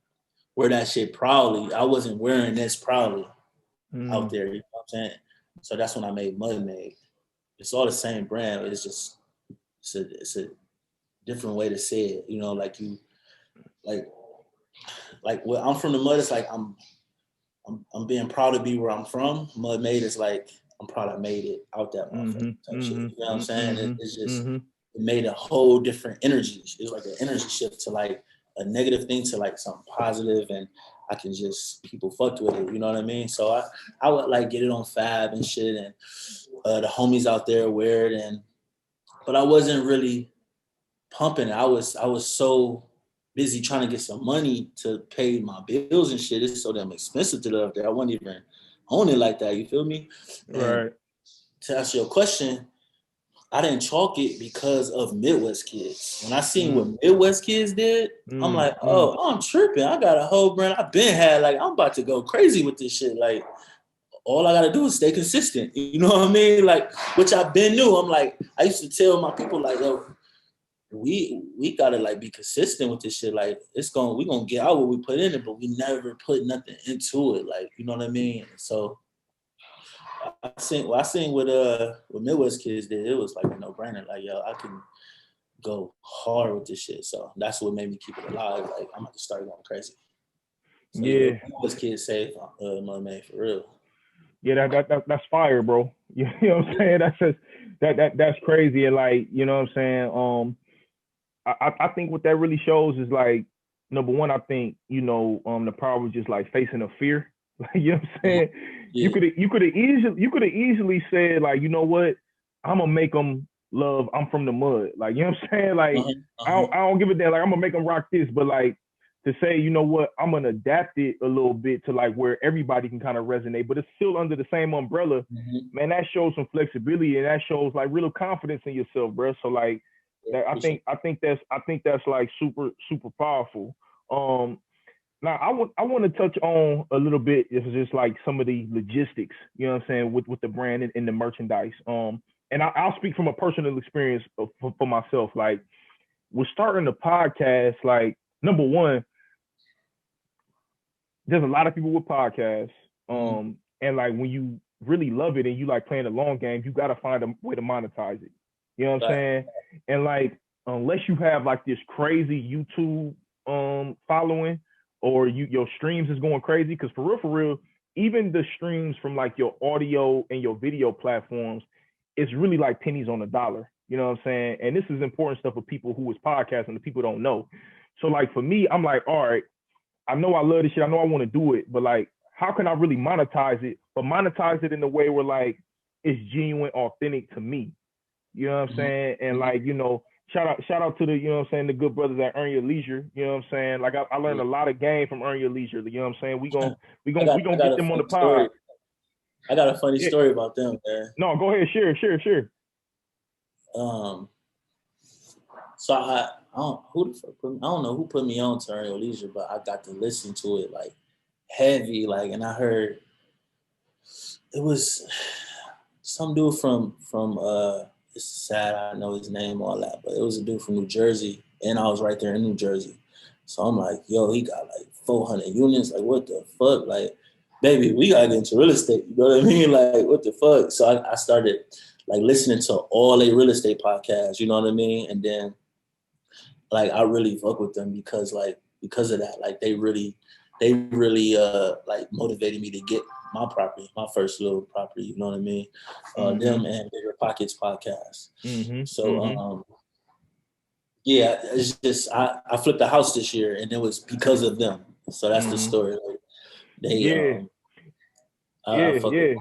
wear that shit proudly. I wasn't wearing this proudly out there. You know what I'm saying? So that's when I made Mud Made. It's all the same brand. It's just it's a different way to say it. You know, like you like well, I'm from the mud. It's like I'm being proud to be where I'm from. Mud Made is like I'm proud I made it out that motherfucker type shit. You know what I'm saying? It's just it made a whole different energy. It was like an energy shift to like a negative thing to like something positive, and I can just people fucked with it. You know what I mean? So I would like get it on Fab and shit, and the homies out there wear it, but I wasn't really pumping it. I was so busy trying to get some money to pay my bills and shit. It's so damn expensive to live there. I wasn't even own it like that. You feel me? And to answer your question, I didn't chalk it because of Midwest kids. When I seen what Midwest kids did, I'm like, oh, I'm tripping. I got a whole brand. I've been had like I'm about to go crazy with this shit. Like all I gotta do is stay consistent. You know what I mean? Like, which I've been knew. I'm like, I used to tell my people like, yo, we gotta like be consistent with this shit. Like we gonna get out what we put in it, but we never put nothing into it. Like, you know what I mean? So I seen what Midwest kids did. It was like a no-brainer. Like, yo, I can go hard with this shit. So that's what made me keep it alive. Like, I'm about to start going crazy. So Midwest kids say my man for real. Yeah, that's fire, bro. You know what I'm saying? That's just that's crazy. And like, you know what I'm saying? I think what that really shows is like, number one, I think, you know, the power was just like facing a fear. Like, you know what I'm saying? Yeah. You could have easily said like, you know what, I'm gonna make them love I'm from the mud. Like, you know what I'm saying? Like, Uh-huh. I don't give a damn. Like, I'm gonna make them rock this, but like to say, you know what, I'm gonna adapt it a little bit to like where everybody can kind of resonate, but it's still under the same umbrella. Man, that shows some flexibility and that shows like real confidence in yourself, bro. So like Yeah, that, I think that's like super powerful. Um, Now I want to touch on a little bit. It's just like some of the logistics, you know what I'm saying, with the brand and the merchandise. And I'll speak from a personal experience for myself. Like, we're starting the podcast. Like, number one, there's a lot of people with podcasts. And like when you really love it and you like playing the long game, you gotta find a way to monetize it. You know what I'm saying? And like, unless you have like this crazy YouTube following, or your streams is going crazy, because for real, even the streams from like your audio and your video platforms, it's really like pennies on the dollar. You know what I'm saying? And this is important stuff for people who is podcasting, the people don't know. So like for me, I'm like, all right, I know I love this shit. I know I want to do it, but like, how can I really monetize it? But monetize it in a way where like it's genuine, authentic to me. You know what I'm saying? And like, you know, shout out to the, you know what I'm saying, the good brothers at Earn Your Leisure. You know what I'm saying? Like I learned a lot of game from Earn Your Leisure. You know what I'm saying? We gonna get them on the pod. I got a funny Yeah. story about them, man. No, go ahead, share. So I don't who the fuck put me, I don't know who put me on to Earn Your Leisure, but I got to listen to it like heavy, like, and I heard it was some dude from it's sad I know his name, all that, but it was a dude from New Jersey, and I was right there in New Jersey. So I'm like, yo, he got like 400 units. Like, what the fuck? Like, baby, we gotta get into real estate. You know what I mean? Like, what the fuck? So I started like listening to all a real estate podcasts. You know what I mean? And then like I really fuck with them because of that. Like they really like motivated me to get my property, my first little property. You know what I mean? Them and Bigger Pockets podcast. So yeah, it's just I flipped the house this year, and it was because of them. So that's the story. Like, they I fuck with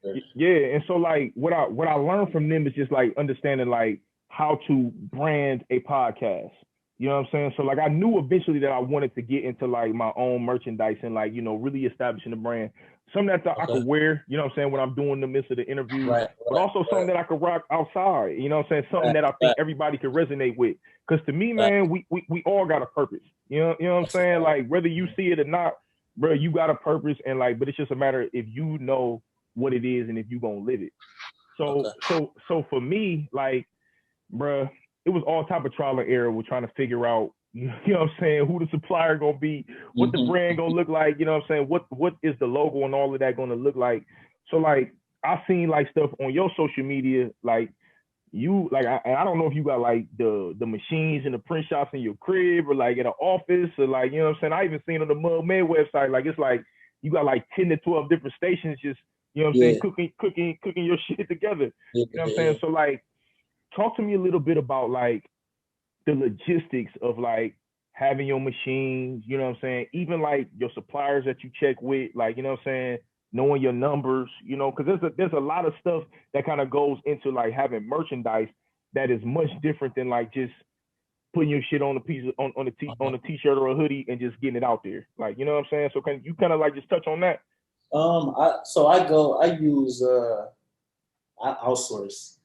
them. Yeah. And so like what I learned from them is just like understanding like how to brand a podcast. You know what I'm saying? So like I knew eventually that I wanted to get into like my own merchandise and like, you know, really establishing the brand. Something that I could wear, you know what I'm saying, when I'm doing the midst of the interview, but also something that I could rock outside. You know what I'm saying? Something that I think everybody can resonate with. Because to me, man, we all got a purpose. You know what I'm saying? Like whether you see it or not, bro, you got a purpose, and like, but it's just a matter if you know what it is and if you gonna live it. So for me, like, bro, it was all type of trial and error with trying to figure out, you know what I'm saying, who the supplier gonna be, what the brand gonna look like, you know what I'm saying, what is the logo and all of that gonna look like. So like I seen like stuff on your social media, like you like I don't know if you got like the machines and the print shops in your crib or like in an office or like, you know what I'm saying. I even seen on the Mud May website, like it's like you got like 10 to 12 different stations just, you know what I'm saying, cooking your shit together. You know what I'm saying? So like talk to me a little bit about like the logistics of like having your machines, you know what I'm saying? Even like your suppliers that you check with, like, you know what I'm saying, knowing your numbers, you know, because there's a lot of stuff that kind of goes into like having merchandise that is much different than like just putting your shit on a piece of, on a t-shirt or a hoodie and just getting it out there. Like, you know what I'm saying? So can you kind of like just touch on that? I outsource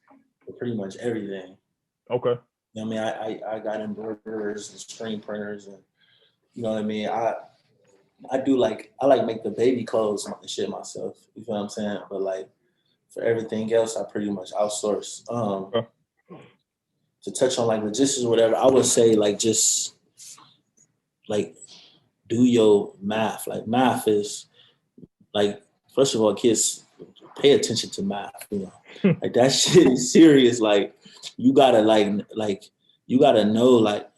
for pretty much everything. Okay. You know what I mean? I got embroiderers and screen printers, and you know what I mean? I like make the baby clothes and shit myself. You know what I'm saying? But like for everything else, I pretty much outsource. Okay. To touch on like logistics or whatever, I would say like just like do your math. Like math is like, first of all, kids pay attention to math. You know, like that shit is serious. Like you gotta like you gotta know like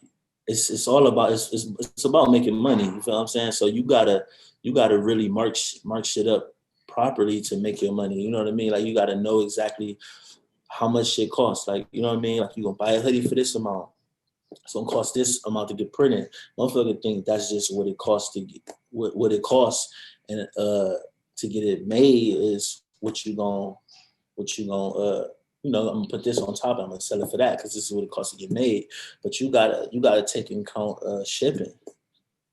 it's all about it's about making money. You feel what I'm saying? So you gotta really mark shit up properly to make your money. You know what I mean? Like you gotta know exactly how much shit costs. Like, you know what I mean? Like you gonna buy a hoodie for this amount. It's gonna cost this amount to get printed. Motherfucker think that's just what it costs to get what it costs, and to get it made is what you gonna I'm gonna put this on top. I'm gonna sell it for that because this is what it costs to get made. But you gotta take in account shipping.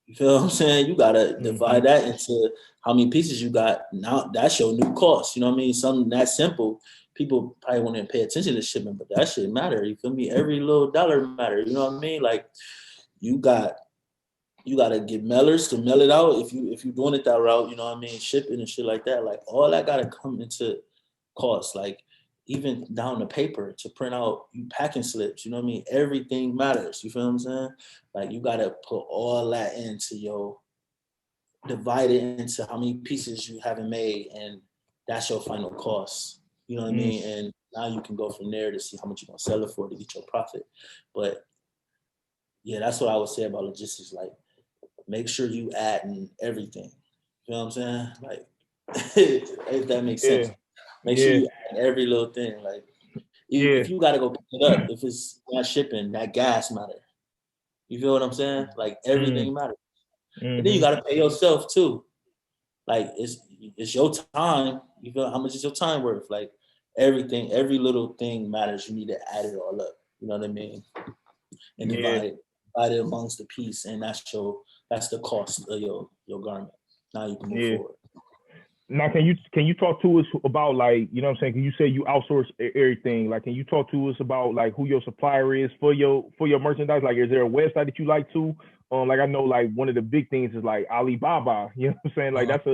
You feel what I'm saying? You gotta divide that into how many pieces you got. Now that's your new cost. You know what I mean? Something that simple. People probably won't even pay attention to shipping, but that shit matter. You feel me? Every little dollar matter. You know what I mean? Like you gotta get mailers to mail it out. If you're doing it that route, you know what I mean? Shipping and shit like that. Like all that gotta come into cost. Like even down to paper to print out you packing slips. You know what I mean? Everything matters. You feel what I'm saying? Like you gotta put all that into your divide it into how many pieces you haven't made, and that's your final cost. You know what I mean? And now you can go from there to see how much you're gonna sell it for to get your profit. But yeah, that's what I would say about logistics. Like, make sure you add in everything. You know what I'm saying? Like, if that makes sense. Make sure you add every little thing. Like, if you gotta go pick it up, if it's not shipping, that gas matter. You feel what I'm saying? Like everything matters. And then you gotta pay yourself too. Like it's your time. You feel how much is your time worth? Like everything, every little thing matters. You need to add it all up. You know what I mean? And divide it amongst the piece, and that's the cost of your garment. Now you can move forward. Now, can you talk to us about, like, you know what I'm saying? Can you say you outsource everything? Like, can you talk to us about like who your supplier is for your merchandise? Like, is there a website that you like to? Like I know like one of the big things is like Alibaba. You know what I'm saying? Like that's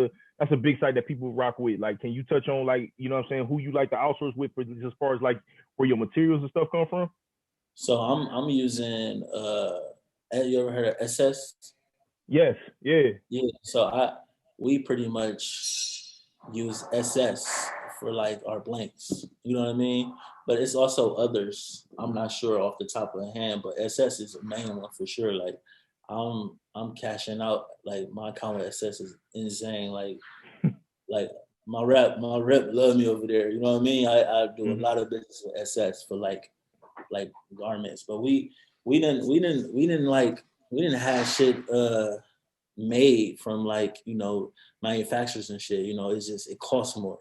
a big site that people rock with. Like, can you touch on, like, you know what I'm saying, who you like to outsource with for as far as like where your materials and stuff come from? So I'm using you ever heard of SS? Yes. Yeah. Yeah. So we pretty much use SS for like our blanks. You know what I mean? But it's also others. I'm not sure off the top of the hand, but SS is the main one for sure. Like I'm cashing out. Like my account with SS is insane. Like my rep love me over there. You know what I mean? I do a lot of business with SS for like garments. But we didn't have shit made from like, manufacturers and shit. It's just it costs more.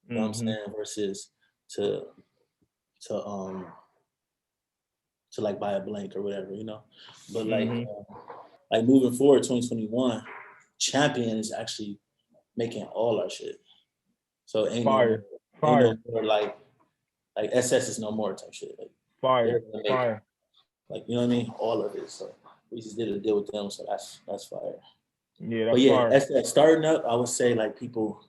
You know what I'm saying? Versus to like buy a blank or whatever, But like moving forward, 2021, Champion is actually making all our shit. So ain't no more like SS is no more type shit. Like fire. Like, you know what I mean? All of it. So we just did a deal with them. So that's fire. Yeah, that's but yeah, fire. SS starting up, I would say like people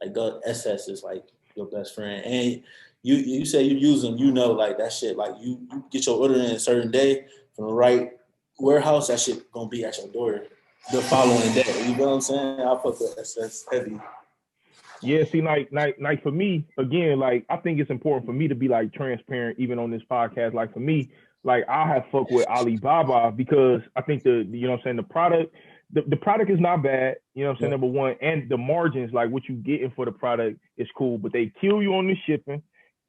like SS is like your best friend. And you say you use them, like that shit, like you get your order in a certain day from the right warehouse, that shit gonna be at your door the following day. You know what I'm saying? I fuck with SS heavy. Yeah, see, like for me, again, like I think it's important for me to be like transparent, even on this podcast. Like for me, like I have fucked with Alibaba because I think you know what I'm saying, the product is not bad, you know what I'm saying, number one, and the margins, like what you getting for the product is cool, but they kill you on the shipping,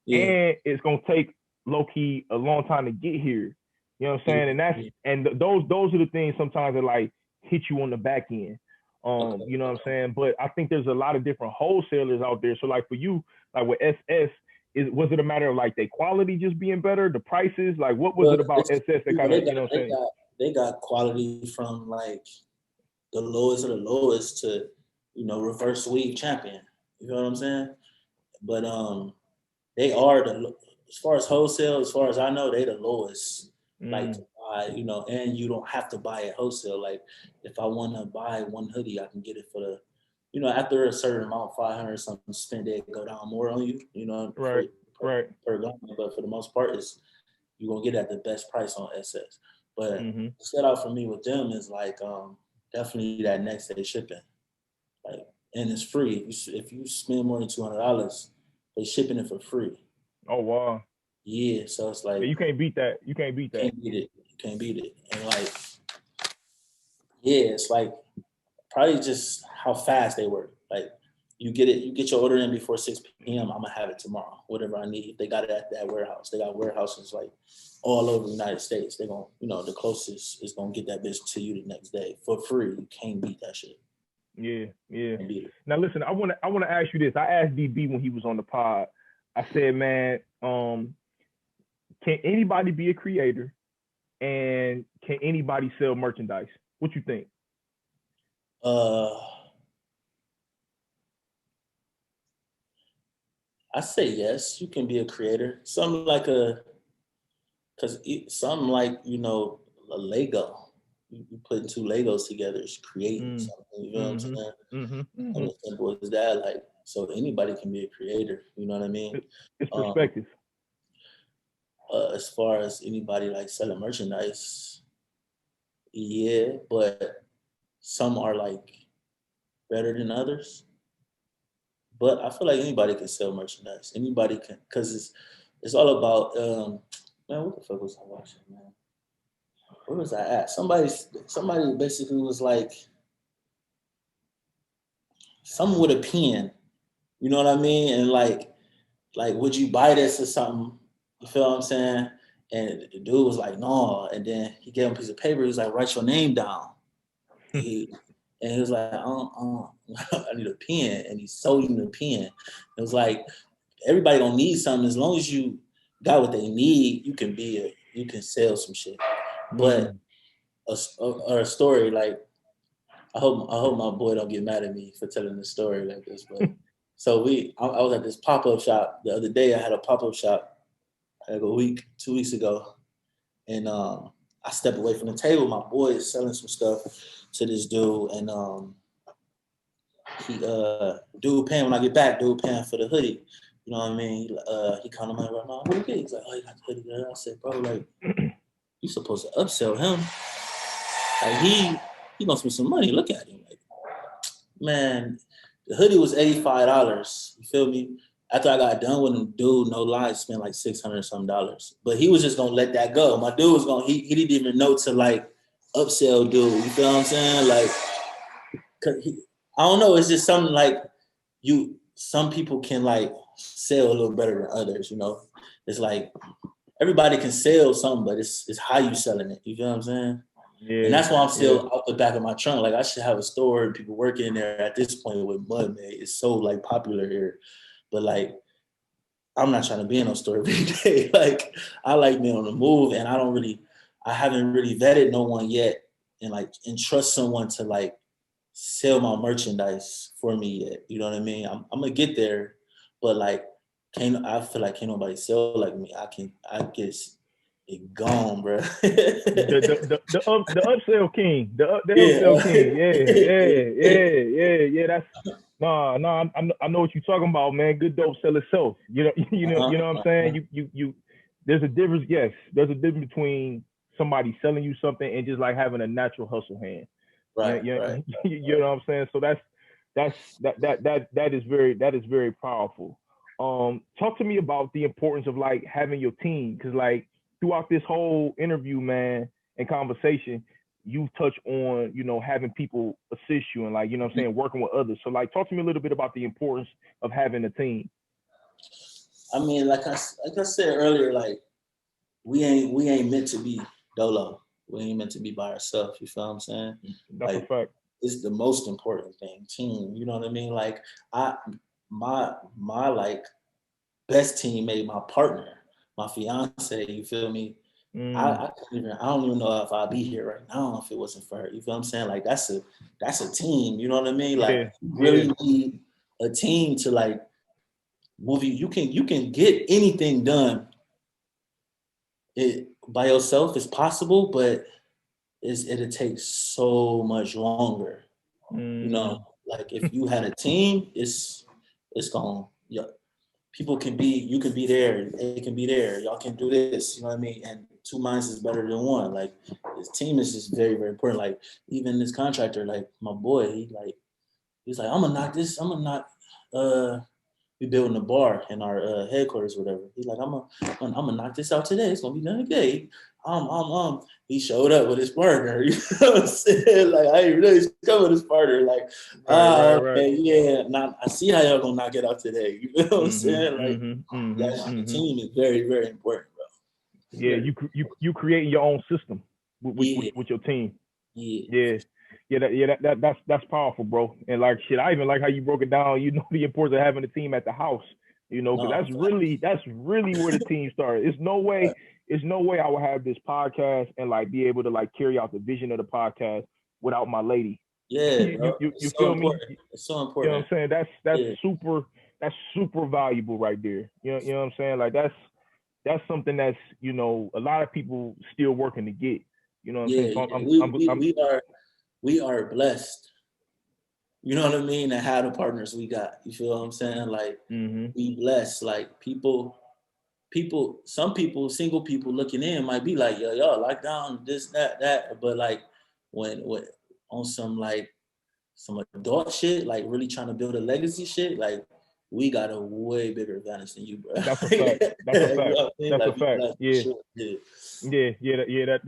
and it's gonna take low key a long time to get here. You know what I'm saying? And those are the things sometimes that like hit you on the back end. You know what I'm saying? But I think there's a lot of different wholesalers out there. So like for you, like with SS, was it a matter of like their quality just being better, the prices? Like what was it about SS that kind of, you know what I'm saying? They got quality from like the lowest of the lowest to, reverse weave Champion. You know what I'm saying? But they are as far as wholesale, as far as I know, they the lowest. Like to buy, and you don't have to buy it wholesale. Like if I want to buy one hoodie, I can get it for the, after a certain amount, 500 something spend, they go down more on you, right. Per garment. But for the most part, you're gonna get at the best price on SS. But the set out for me with them is like definitely that next day shipping. Like, and it's free. If you spend more than $200, they shipping it for free. Oh wow. Yeah, so it's like you can't beat that. You can't beat that. You can't beat it. And like, yeah, it's like probably just how fast they work. Like you get your order in before 6 p.m. I'm gonna have it tomorrow. Whatever I need. They got it at that warehouse. They got warehouses like all over the United States. They're gonna, the closest is gonna get that bitch to you the next day for free. You can't beat that shit. Yeah. Now listen, I wanna ask you this. I asked DB when he was on the pod. I said, man, um, can anybody be a creator, and can anybody sell merchandise? What you think? Uh, I say yes. You can be a creator. Something like something like a Lego. You putting two Legos together is creating something. You know what I'm Mm-hmm. saying? Mm-hmm. Mm-hmm. And as simple as that, like, so anybody can be a creator. You know what I mean? It's Um, perspective. as far as anybody like selling merchandise, yeah, but some are like better than others. But I feel like anybody can sell merchandise. Anybody can, because it's all about man. What the fuck was I watching, man? Where was I at? Somebody basically was like something with a pen. You know what I mean? And like, would you buy this or something? You feel what I'm saying? And the dude was like, no. And then he gave him a piece of paper. He was like, write your name down. And he was like, I need a pen. And he sold him the pen. It was like, everybody don't need something. As long as you got what they need, you can sell some shit. But a story like, I hope my boy don't get mad at me for telling the story like this. But so I was at this pop-up shop the other day. I had a pop-up shop like 2 weeks ago, and I stepped away from the table. My boy is selling some stuff to this dude, and he dude paying when I get back. Dude paying for the hoodie. You know what I mean? He come to my right now. What you get? He's like, oh, you got the hoodie. I said, bro, like, you supposed to upsell him. Like he gonna spend some money. Look at him. Like, man, the hoodie was $85. You feel me? After I got done with him, dude, no lie, spent like $600 some dollars. But he was just gonna let that go. My dude was gonna he didn't even know to like upsell dude. You feel what I'm saying? Like, I don't know. It's just something like some people can like sell a little better than others. You know, it's like everybody can sell something, but it's how you selling it. You feel what I'm saying? Yeah. And that's why I'm still out the back of my trunk. Like, I should have a store and people working in there at this point with mud, man. It's so like popular here. But like, I'm not trying to be in no store every day. Like, I like being on the move, and I haven't really vetted no one yet and like entrust someone to like sell my merchandise for me yet. You know what I mean? I'm gonna get there, but like, I feel like can't nobody sell like me. I guess it gone, bro. The upsell king. The upsell Yeah. king. Yeah. That's I know what you're talking about, man. Good dope sell itself. You know what I'm saying. You. There's a difference. Yes, there's a difference between somebody selling you something and just like having a natural hustle hand. Right, Yeah, right. you know what I'm saying. So that is very powerful. Talk to me about the importance of like having your team, because like throughout this whole interview, man, and conversation, you touch on having people assist you and like what I'm saying, working with others. So like, talk to me a little bit about the importance of having a team. I mean, like I said earlier, like we ain't meant to be dolo. We ain't meant to be by ourselves. You feel what I'm saying? That's a Like, fact. it's the most important thing. Team. You know what I mean? Like, I my like best teammate, my partner, my fiance. You feel me? I don't even know if I'd be here right now if it wasn't for her. You feel what I'm saying? Like, that's a team. You know what I mean? Like, Yeah, you yeah. really need a team to like move you. You can get anything done by yourself. It's possible, but it'll take so much longer. You know, like if you had a team, it's gonna, yeah, people can be, you can be there, they can be there, y'all can do this, you know what I mean? And two minds is better than one. Like, this team is just very, very important. Like, even this contractor, like my boy, he's like, I'm gonna knock we building a bar in our headquarters, or whatever. He's like, I'm gonna knock this out today. It's gonna be done today. He showed up with his partner. You know what I'm saying? Like, I didn't really come with his partner. Like, Right. okay, yeah. Now I see how y'all gonna knock it out today. You know what I'm saying? Like, the team is very, very important, bro. Yeah, you creating your own system Yeah, with your team. yeah. Yeah. That's powerful, bro. And like shit, I even like how you broke it down. You know the importance of having a team at the house. You know, because No, that's really where the team started. It's no way I would have this podcast and like be able to like carry out the vision of the podcast without my lady. yeah, bro. You It's so feel me? important. It's so You know what important. I'm saying? Yeah, That's super valuable right there. You know what I'm saying? Like that's something that's, you know, a lot of people still working to get. You know what I'm saying? yeah, So yeah. We are blessed. You know what I mean? And have the partners we got. You feel what I'm saying? Like mm-hmm. we blessed. Like some people, single people looking in might be like, yo, y'all lock down this, that. But like when on some adult shit, like really trying to build a legacy shit, like we got a way bigger advantage than you, bro. That's a fact. That's a You fact. know what I mean? That's a Like we fact. blessed for Yeah. sure. Yeah.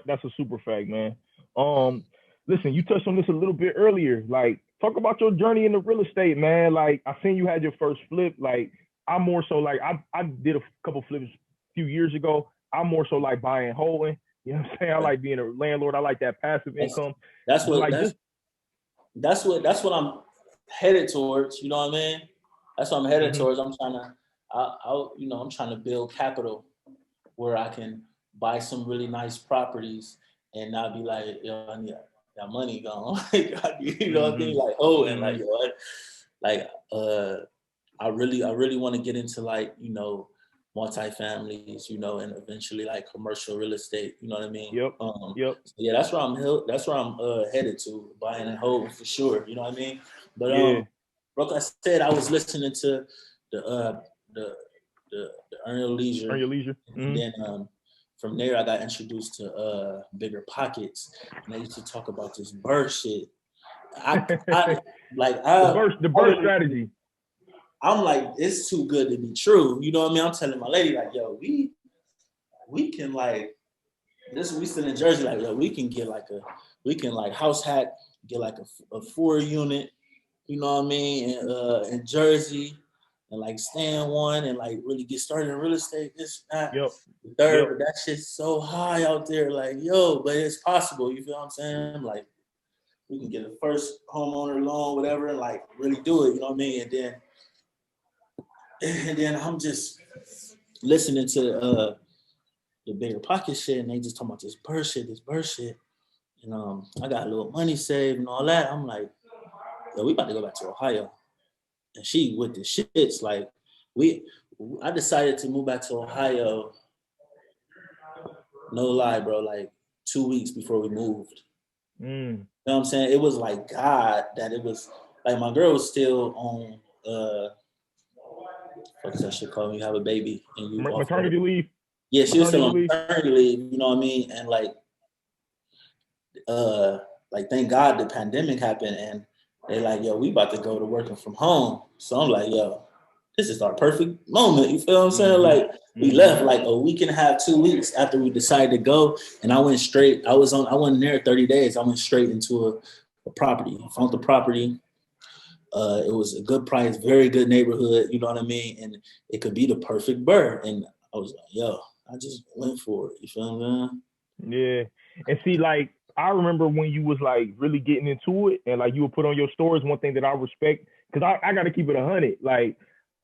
That's a super fact, man. Um, Listen, you touched on this a little bit earlier. Like, talk about your journey in the real estate, man. Like, I seen you had your first flip. Like, I'm more so like I did a couple flips a few years ago. I'm more so like buying, holding. You know what I'm saying? I like being a landlord. I like that passive That's income. that's But what like that's just that's what I'm headed towards. You know what I mean? That's what I'm headed mm-hmm, towards. I'm trying to build capital where I can buy some really nice properties and not be like, yo, I need that money gone. You know what I mm-hmm, mean? Like, oh, and mm-hmm. like, yo, like, I really want to get into like, multifamilies, and eventually like commercial real estate. You know what I mean? Yep. Yep. So yeah, that's where I'm headed to, buying and holding for sure. You know what I mean? But Yeah. like I said, I was listening to the the the Earn Your Earn Leisure, your leisure. and Mm-hmm. then from there I got introduced to Bigger Pockets, and they used to talk about this bird shit. I like The I burst really, strategy. I'm like, it's too good to be true. You know what I mean? I'm telling my lady like, yo, we can like this. We still in Jersey, like, yo, we can like house hack, get like a 4 unit. You know what I mean? In Jersey, and like stay in one and like really get started in real estate. This, that, Yep. the third, Yep. but that shit's so high out there. Like, yo, but it's possible. You feel what I'm saying? Like, we can get a first homeowner loan, whatever, and like really do it. You know what I mean? And then I'm just listening to the Bigger Pocket shit, and they just talking about this bird shit. And I got a little money saved and all that. I'm like, yo, we about to go back to Ohio. And she with the shits. Like, I decided to move back to Ohio, no lie, bro, like 2 weeks before we moved. Mm. You know what I'm saying? It was like God that it was like my girl was still on what's that shit called when you have a baby and you off work. Maternity leave. Yeah, she was Maternity still on leave. maternity leave, you know what I mean? And like thank God the pandemic happened and they like, yo, we about to go to working from home. So I'm like, yo, this is our perfect moment. You feel what I'm saying? Mm-hmm. Like we left like a week and a half, 2 weeks after we decided to go. And I went straight, I wasn't there 30 days. I went straight into a property. I found the property. It was a good price, very good neighborhood, you know what I mean? And it could be the perfect bird. And I was like, yo, I just went for it. You feel what I'm Mm-hmm. Yeah. And see, like, I remember when you was like really getting into it and like you would put on your stories. One thing that I respect, because I got to keep it 100. Like,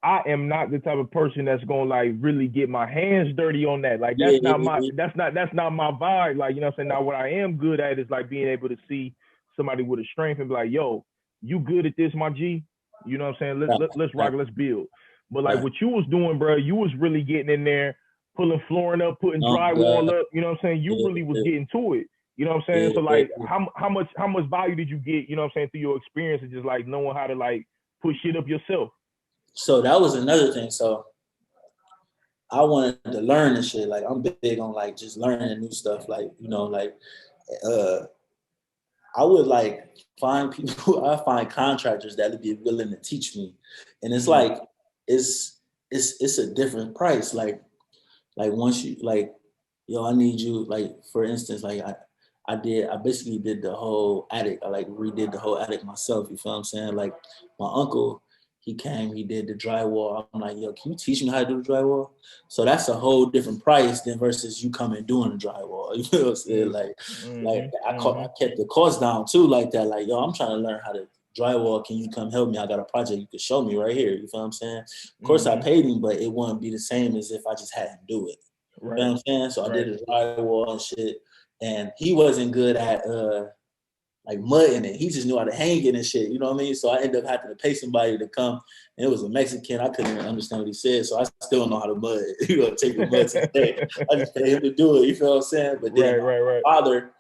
I am not the type of person that's gonna like really get my hands dirty on that. Like saying? that's not my vibe. Like, you know what I'm saying? Now what I am good at is like being able to see somebody with a strength and be like, yo, you good at this, my G? You know what I'm saying? Let's Right, rock, let's build. But like right. what you was doing, bro, you was really getting in there, pulling flooring up, putting Oh, drywall God. up, you know what I'm saying? You Yeah, really was yeah, getting to it. You know what I'm saying? yeah, So yeah, like yeah. how much value did you get, you know what I'm saying, through your experience and just like knowing how to like put shit up yourself? So that was another thing. So I wanted to learn and shit. Like I'm big on like just learning new stuff. Like, like uh I would like find people, I find contractors that would be willing to teach me. And it's Mm. like it's a different price. Like once you like, yo, I need you, like for instance, like I basically did the whole attic. I like redid the whole attic myself. You feel what I'm saying? Like my uncle, he came, he did the drywall. I'm like, yo, can you teach me how to do the drywall? So that's a whole different price than versus you coming doing the drywall. You know what I'm saying? Mm. Like Mm-hmm. I Mm-hmm. kept the cost down too, like that. Like, yo, I'm trying to learn how to drywall, can you come help me? I got a project you could show me right here. You feel what I'm saying? Of course, I paid him, but it wouldn't be the same as if I just had him do it. Right. You know what I'm saying? So I did the drywall and shit, and he wasn't good at like mudding it. He just knew how to hang it and shit. You know what I mean? So I ended up having to pay somebody to come, and it was a Mexican. I couldn't even understand what he said, so I still don't know how to mud. You know, take the mud today. I just paid him to do it. You feel what I'm saying? But then my father,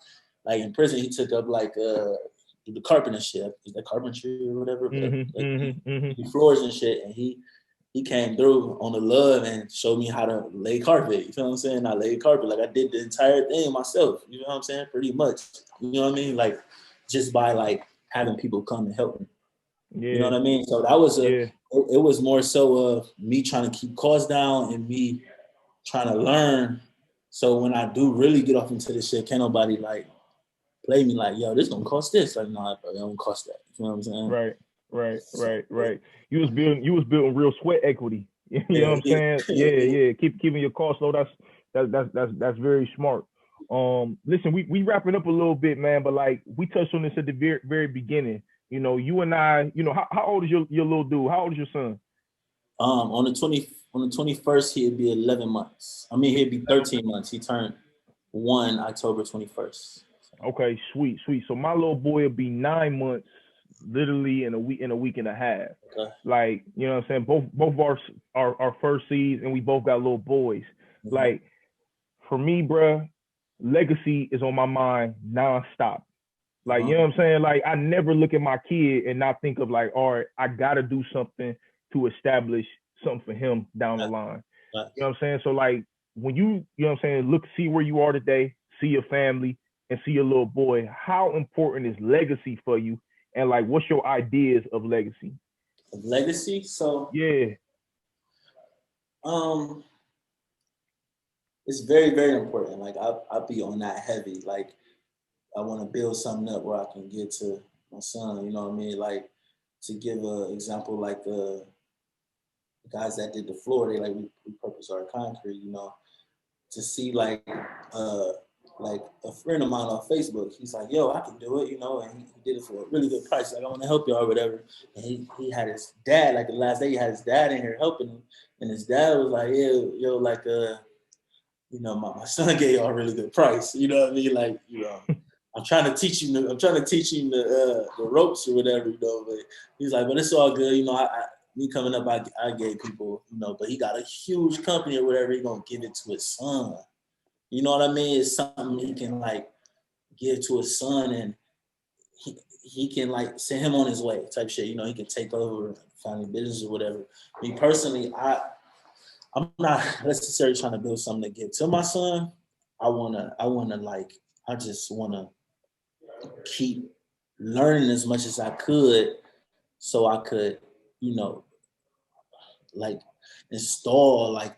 like in prison, he took up like the carpenter shit. Is that carpentry or whatever? The floors and shit, and he came through on the love and showed me how to lay carpet. You feel what I'm saying? I laid carpet. Like I did the entire thing myself. You know what I'm saying? Pretty much. You know what I mean? Like just by like having people come and help me. Yeah. You know what I mean? So that was it was more so of me trying to keep costs down and me trying to learn. So when I do really get off into this shit, can't nobody like play me like, yo, this gonna cost this. Like, no, it don't cost that. You know what I'm saying? Right. You was building real sweat equity. You know what I'm saying? Yeah. Keeping your costs low. That's very smart. Listen, we wrapping up a little bit, man, but like we touched on this at the very, very beginning. You know, you and I, you know, how old is your little dude? How old is your son? On the 21st, he'd be 11 months. I mean, he'd be 13 months. He turned 1 October 21st. Okay, sweet. So my little boy will be 9 months, literally in a week and a half. Okay. Like, you know what I'm saying? Both of our first seeds, and we both got little boys. Mm-hmm. Like, for me, bruh, legacy is on my mind nonstop. Like, you know what I'm saying? Like, I never look at my kid and not think of like, all right, I gotta do something to establish something for him down the line. You know what I'm saying? So like, when you know what I'm saying, see where you are today, see your family, and see your little boy, how important is legacy for you? And like, what's your ideas of legacy? Legacy? So yeah. It's very, very important. Like I'll be on that heavy. Like I want to build something up where I can get to my son, you know what I mean? Like to give an example, like the guys that did the floor, they like repurpose our concrete, you know, to see like a friend of mine on Facebook, he's like, yo, I can do it, you know, and he did it for a really good price. Like, I want to help you or whatever. And he had his dad, like the last day he had his dad in here helping him. And his dad was like, yeah, yo, like, you know, my son gave y'all a really good price. You know what I mean? Like, you know, I'm trying to teach him the ropes or whatever, you know, but he's like, but it's all good. You know, me coming up, I gave people, you know, but he got a huge company or whatever, he gonna give it to his son. You know what I mean? It's something he can like give to his son and he can like send him on his way type shit. You know, he can take over family business or whatever. Me personally, I'm not necessarily trying to build something to give to my son. I just wanna keep learning as much as I could so I could, you know, like install like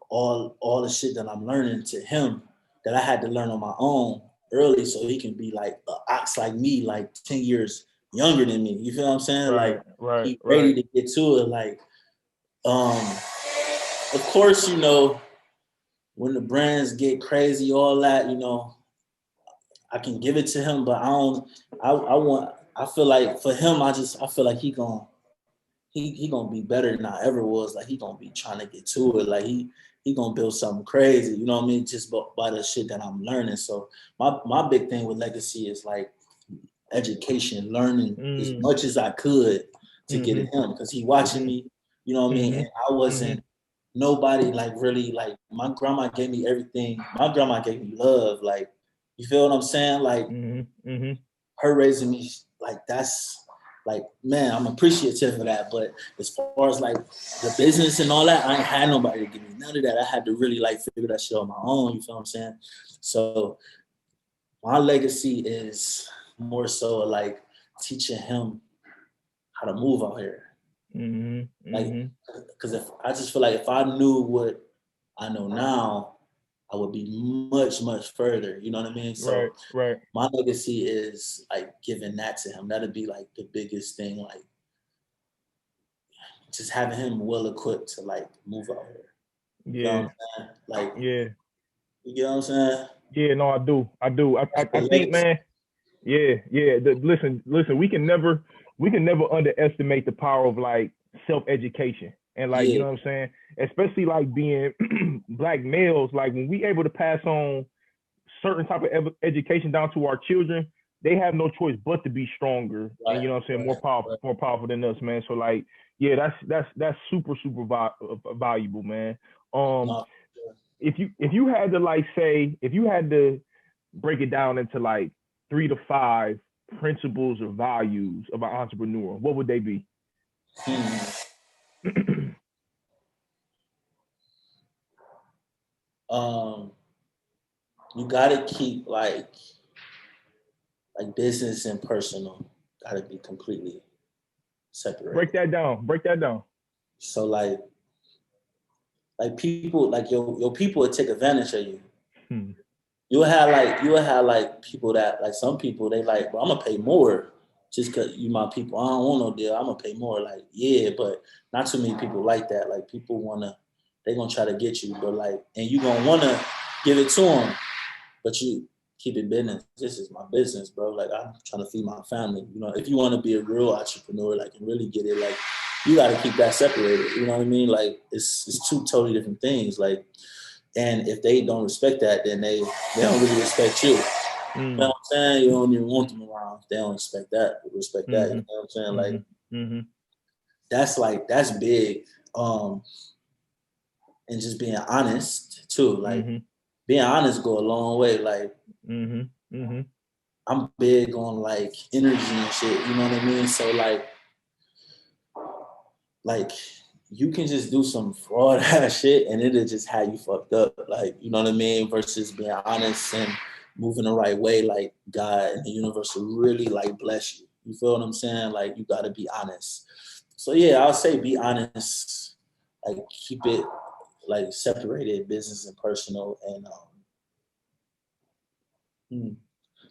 all the shit that I'm learning to him that I had to learn on my own early so he can be like an ox like me, like 10 years younger than me. You feel what I'm saying? He's ready to get to it. Like, of course, you know, when the brands get crazy, all that, you know, I can give it to him, but I feel like for him, I feel like he gonna be better than I ever was. Like he gonna be trying to get to it. Like he gonna build something crazy. You know what I mean? Just by the shit that I'm learning. So my big thing with legacy is like education, learning as much as I could to get at him because he watching me. You know what I mean? And I wasn't nobody like really like my grandma gave me everything. My grandma gave me love. Like you feel what I'm saying? Like her raising me like that's. Like, man, I'm appreciative of that. But as far as like the business and all that, I ain't had nobody to give me none of that. I had to really like figure that shit on my own. You feel what I'm saying? So my legacy is more so like teaching him how to move out here. Like, because if I just feel like if I knew what I know now, I would be much, much further. You know what I mean? So my legacy is like giving that to him. That'd be like the biggest thing, like just having him well equipped to like move out here. You know what I'm saying? Like, you get what I'm saying? Yeah, no, I do. I think, man. Yeah. Listen, we can never we can never underestimate the power of like self-education and like, you Yeah, know what I'm saying? Especially like being black males, like when we able to pass on certain type of education down to our children, they have no choice but to be stronger and right, you know what I'm saying, right. more powerful than us, man. So like, yeah, that's super valuable, man. Um, No, if you had to like say if you had to break it down into like 3 to 5 principles or values of an entrepreneur, what would they be? hmm. um, you gotta keep like business and personal gotta be completely Break separated. that down. Break that down. So like people like your people will take advantage of you. Hmm. You'll have like people that like some people they like, well, I'm gonna pay more just cause you my people. I don't want no deal. I'm gonna pay more. Like, yeah, but not too many people like that. Like people they gonna try to get you, but like, and you gonna wanna give it to them, but you keep it business. This is my business, bro. Like I'm trying to feed my family. You know, if you want to be a real entrepreneur, like and really get it, like you got to keep that separated. You know what I mean? Like it's two totally different things. Like, and if they don't respect that, then they don't really respect you. You know Mm. what I'm saying? You don't even want them around. They don't respect that. Respect that. You Mm-hmm. know what I'm saying? Mm-hmm. Like Mm-hmm. that's big. And just being honest too. Like Mm-hmm. being honest go a long way. Like Mm-hmm. Mm-hmm. I'm big on like energy and shit. You know what I mean? So like you can just do some fraud ass shit and it'll just have you fucked up. Like, you know what I mean? Versus being honest and moving the right way, like God and the universe will really like bless you. You feel what I'm saying? Like you gotta be honest. So yeah, I'll say be honest. Like keep it like separated, business and personal, and Give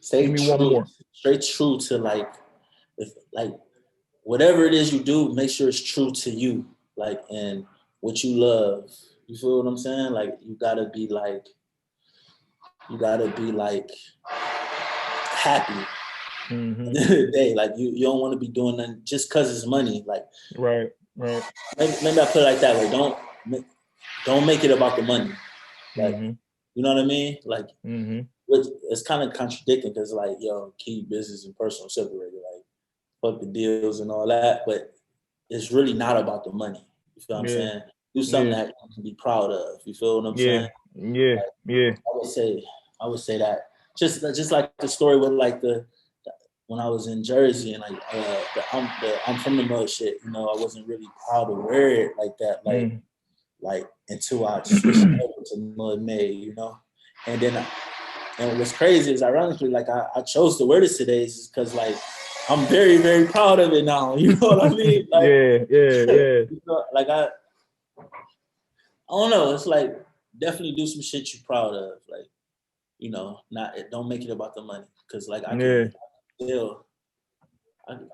stay me one true, more. stay true to like if like whatever it is you do, make sure it's true to you, like and what you love. You feel what I'm saying? Like you gotta be like happy at Mm-hmm. the end of the day. Like you don't want to be doing nothing just cause it's money. Like Right. Right. maybe I put it like that way. Don't make it about the money. Like Mm-hmm. you know what I mean? Like Mm-hmm. which it's kind of contradicting because like yo keep business and personal separated. Like fuck the deals and all that, but it's really not about the money. You feel what I'm Yeah. saying? Do something Yeah. that you can be proud of. You feel what I'm Yeah. saying? Yeah. Like, Yeah. I would say that just like the story with like the when I was in Jersey and like I'm from the mud shit. You know, I wasn't really proud to wear it like that. Like until I switched Mm. over to mud made. You know, and then and what's crazy is ironically like I chose to wear this today is because like I'm very very proud of it now. You know what I mean? Like. Yeah. Yeah. Yeah. You know, like I don't know. It's like definitely do some shit you're proud of. Like not don't make it about the money because like I Yeah. can still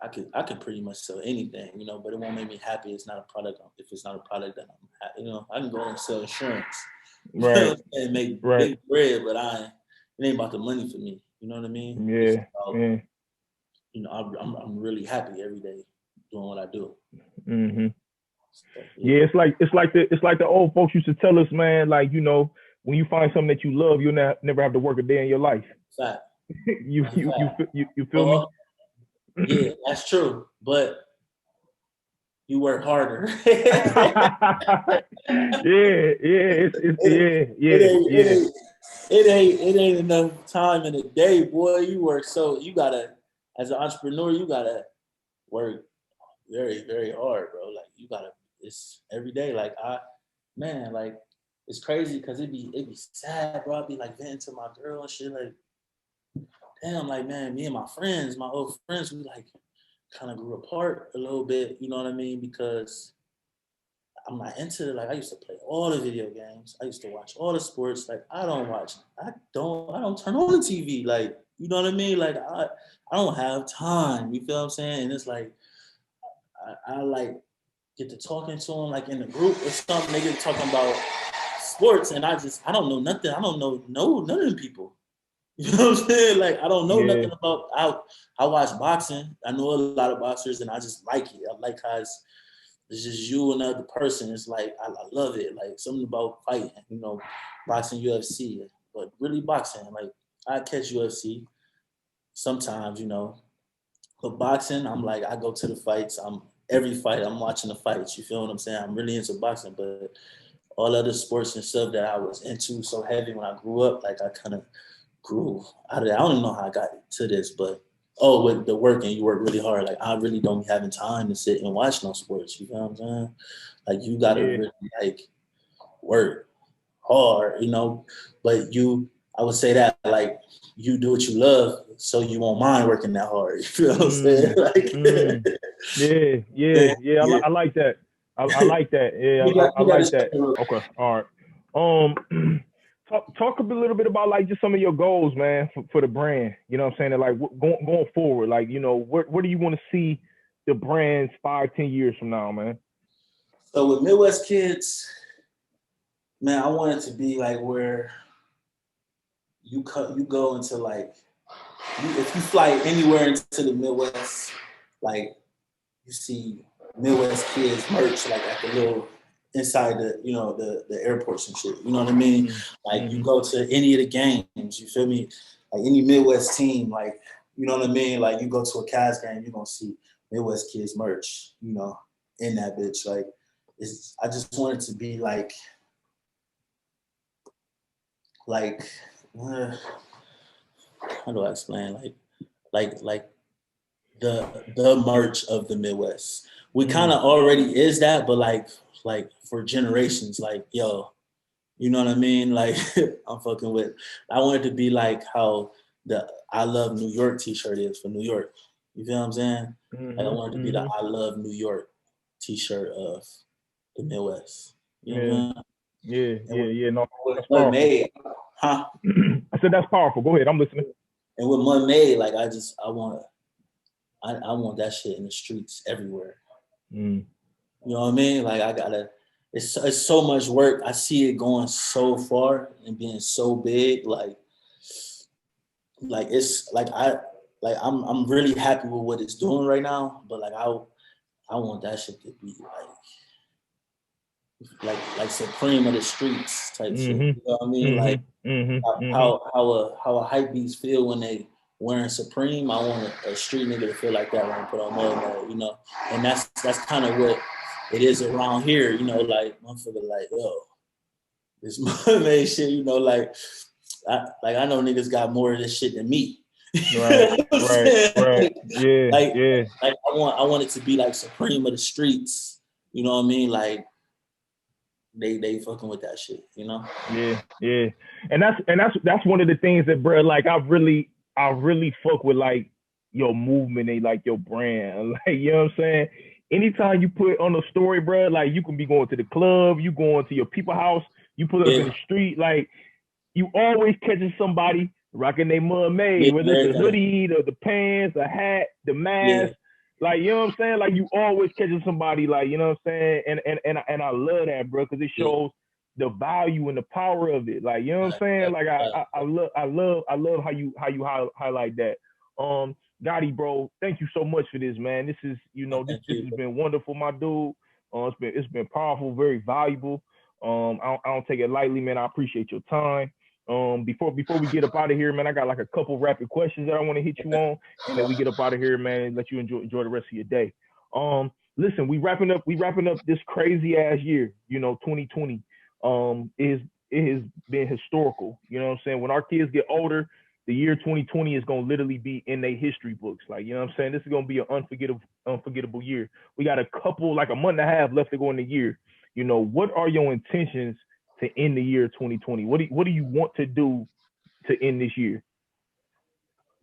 I could pretty much sell anything, but it won't make me happy. It's not a product. If it's not a product that I'm happy, I can go and sell insurance, Right. and make Right. big bread, but it ain't about the money for me. You know what I mean? It's Yeah. about Yeah. I'm really happy every day doing what I do. Mm-hmm. So, yeah, Yeah, it's like the old folks used to tell us, man. Like when you find something that you love, you'll never have to work a day in your life. fact. you, That's a you you fact. you feel me? Well, yeah, that's true. But you work harder. Yeah, it's it, it yeah. ain't it ain't enough time in a day, boy. You work so you gotta as an entrepreneur, you gotta work very, very hard, bro. Like it's every day. Like like it's crazy because it be sad, bro. I'd be like venting to my girl and shit, like, damn, like man, me and my old friends, we like kind of grew apart a little bit, you know what I mean? Because I'm not into it. Like I used to play all the video games. I used to watch all the sports. Like I don't turn on the TV. Like, you know what I mean? Like I don't have time. You feel what I'm saying? And it's like I like get to talking to them like in the group or something. They get talking about sports and I don't know nothing. I don't know none of them people. You know what I'm saying? Like, I don't know Yeah. nothing about. I watch boxing. I know a lot of boxers, and I just like it. I like how it's just you and another person. It's like I love it. Like something about fighting. You know, boxing, UFC, but really boxing. Like I catch UFC sometimes. You know, but boxing, I'm like I go to the fights. Every fight I'm watching the fights. You feel what I'm saying? I'm really into boxing, but all other sports and stuff that I was into so heavy when I grew up, like I kind of grew out of that. I don't even know how I got to this, but with the work and you work really hard. Like I really don't be having time to sit and watch no sports. You know what I'm saying? Like you gotta really like work hard, you know. But I would say that like you do what you love, so you won't mind working that hard. You feel what I'm saying? Like, Yeah. yeah. I like that. I like that. Yeah, I You got like to that. Okay, all right. Talk a little bit about like just some of your goals, man, for the brand. You know what I'm saying? And, like going forward, like you know, where do you want to see the brands 5-10 years from now, man? So with Midwest Kids, man, I want it to be like where you go into like if you fly anywhere into the Midwest, like you see Midwest Kids merch like at the little inside the airports and shit. You know what I mean? Like you go to any of the games, you feel me? Like any Midwest team, like you know what I mean? Like you go to a Cavs game, you're gonna see Midwest Kids merch, you know, in that bitch. Like I just want it to be like uh, how do I explain? Like the merch of the Midwest. We kind of already is that, but like for generations, like yo, you know what I mean? Like I'm fucking with. I want it to be like how the I Love New York T-shirt is for New York. You feel what I'm saying? Like I want it to be the I Love New York T-shirt of the Midwest. You know what I mean? Yeah. No, With that's Mud powerful. Made, huh? I said that's powerful. Go ahead, I'm listening. And with Mud Made, like I want that shit in the streets everywhere. You know what I mean? Like I gotta. It's so much work. I see it going so far and being so big. Like it's I'm really happy with what it's doing right now. But like I want that shit to be like Supreme of the streets type shit. You know what I mean? Like how a hype beats feel when they wearing Supreme. I want a street nigga to feel like that when I put on Mud, you know. And that's kind of what it is around here, you know. Like motherfucker, like yo, this Mud shit, you know. Like I know niggas got more of this shit than me. Right. Like Yeah. I want it to be like Supreme of the streets. You know what I mean? Like they fucking with that shit, you know? Yeah. And that's one of the things that, bro, like I really fuck with like your movement and like your brand. Like, you know what I'm saying? Anytime you put on a story, bro, like you can be going to the club, you going to your people house, you put up in the street, like you always catching somebody rocking their Mud Made, whether it's a hoodie, the pants, a hat, the mask. Like, you know what I'm saying? Like you always catching somebody, like, you know what I'm saying? And I love that, bro, because it shows the value and the power of it. Like, you know what I'm saying? Like I love how you highlight that. Godi, bro, thank you so much for this, man. This is, you know, this has been wonderful, my dude. It's been powerful, very valuable. I don't take it lightly, man. I appreciate your time. Before we get up out of here, man, I got like a couple rapid questions that I want to hit you on, and then we get up out of here, man, and let you enjoy the rest of your day. Listen, we wrapping up this crazy ass year, you know, 2020. It has been historical. You know what I'm saying? When our kids get older, the year 2020 is gonna literally be in their history books. Like, you know what I'm saying? This is gonna be an unforgettable year. We got a couple, like a month and a half left to go in the year. You know, what are your intentions to end the year 2020? What do you want to do to end this year?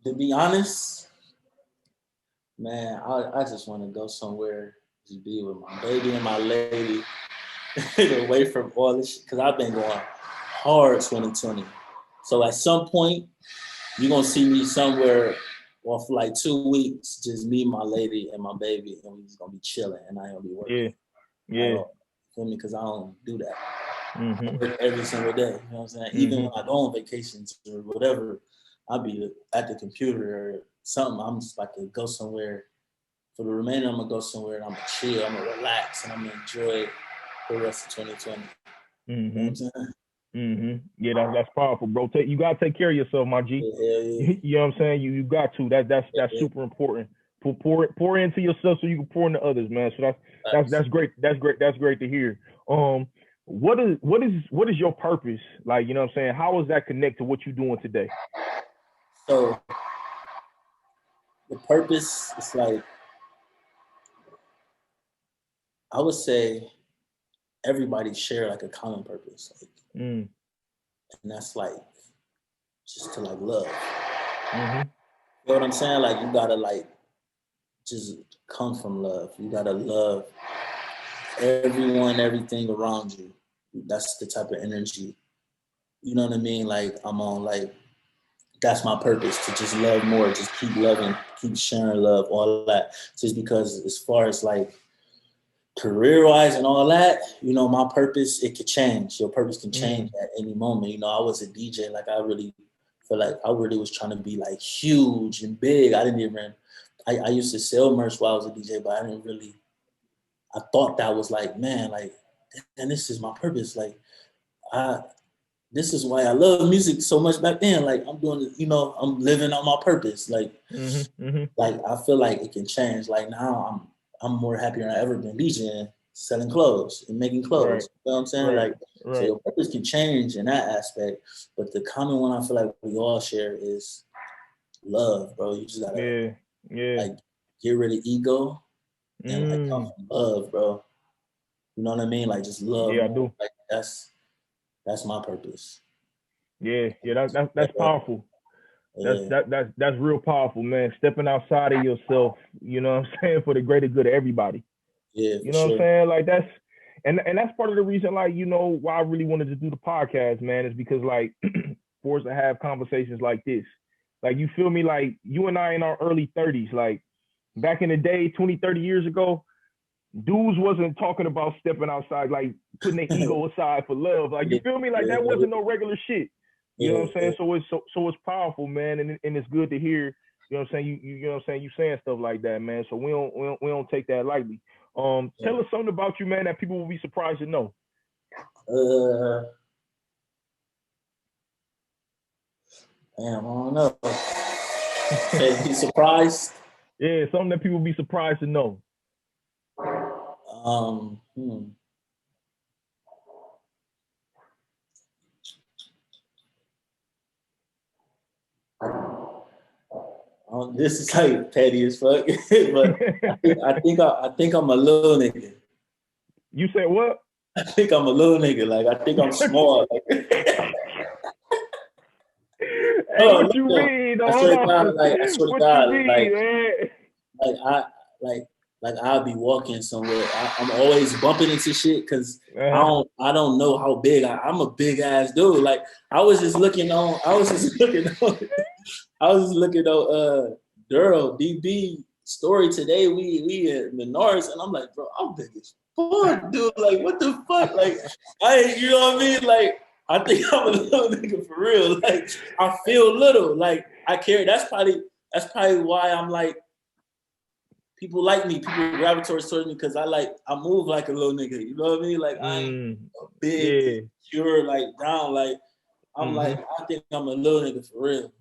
To be honest, man, I just want to go somewhere to be with my baby and my lady, away from all this shit, because I've been going hard 2020. So at some point, you're going to see me somewhere for like 2 weeks, just me, my lady, and my baby, and we just going to be chilling, and I ain't going to be working. Yeah. Feel me? Because I don't do that. I work every single day. You know what I'm saying? Even when I go on vacations or whatever, I'll be at the computer or something. I'm just about to go somewhere. For the remainder, I'm gonna go somewhere and I'm gonna chill. I'm gonna relax and I'm gonna enjoy the rest of 2020. You know what I'm saying? Yeah, that's powerful, bro. You gotta take care of yourself, my G. Yeah. You know what I'm saying? You got to. That's Yeah. super important. Pour into yourself so you can pour into others, man. So that's great. That's great to hear. What is your purpose? Like, you know what I'm saying? How does that connect to what you're doing today? So the purpose is like, I would say everybody share like a common purpose. Like, and that's like just to like love. You know what I'm saying? Like you gotta like just come from love. You gotta love everyone, everything around you. That's the type of energy. You know what I mean? Like I'm on like that's my purpose, to just love more, just keep loving, keep sharing love, all that. Just because as far as like career-wise and all that, you know, my purpose, it could change. Your purpose can change at any moment. You know, I was a DJ, like I really feel like I really was trying to be like huge and big. I didn't even, I used to sell merch while I was a DJ, but I didn't really, I thought that was like, man, like, and this is my purpose. Like, this is why I love music so much back then. Like I'm doing, you know, I'm living on my purpose. Like, like I feel like it can change. Like now I'm more happier than I ever been DJing, selling clothes and making clothes. Right. You know what I'm saying? Right. Like, so your purpose can change in that aspect. But the common one I feel like we all share is love, bro. You just gotta like get rid of ego and like come from love, bro. You know what I mean? Like just love. Yeah, I do. Like that's my purpose. Yeah, that's powerful. Yeah. That's real powerful, man. Stepping outside of yourself, you know what I'm saying, for the greater good of everybody. Yeah, You for know what I'm sure. saying? Like and that's part of the reason, like, you know, why I really wanted to do the podcast, man, is because like for us to have conversations like this. Like, you feel me? Like, you and I in our early 30s, like back in the day, 20, 30 years ago, dudes wasn't talking about stepping outside, like putting their ego aside for love. Like, you feel me? Like that wasn't no regular shit. You know what I'm saying? So it's powerful, man, and it's good to hear. You know what I'm saying? You know what I'm saying? You saying stuff like that, man. So we don't take that lightly. Tell us something about you, man, that people will be surprised to know. Damn, I don't know. Be surprised? Yeah, something that people will be surprised to know. This is like petty as fuck, but I think I'm a little nigga. You said what? I think I'm a little nigga. Like I think I'm small. Like, hey, what you mean? I swear to God, like I swear to God, like I'll be walking somewhere. I'm always bumping into shit because I don't know how big I'm a big ass dude. Like I was just looking on Gerald DB story today. We at Menards and I'm like, bro, I'm big as fuck, dude. Like what the fuck? Like you know what I mean? Like I think I'm a little nigga for real. Like I feel little. Like I care. That's probably why I'm like, people like me. People gravitate towards me because I move like a little nigga. You know what I mean? Like I ain't big, pure, like brown. Like I'm like, I think I'm a little nigga for real.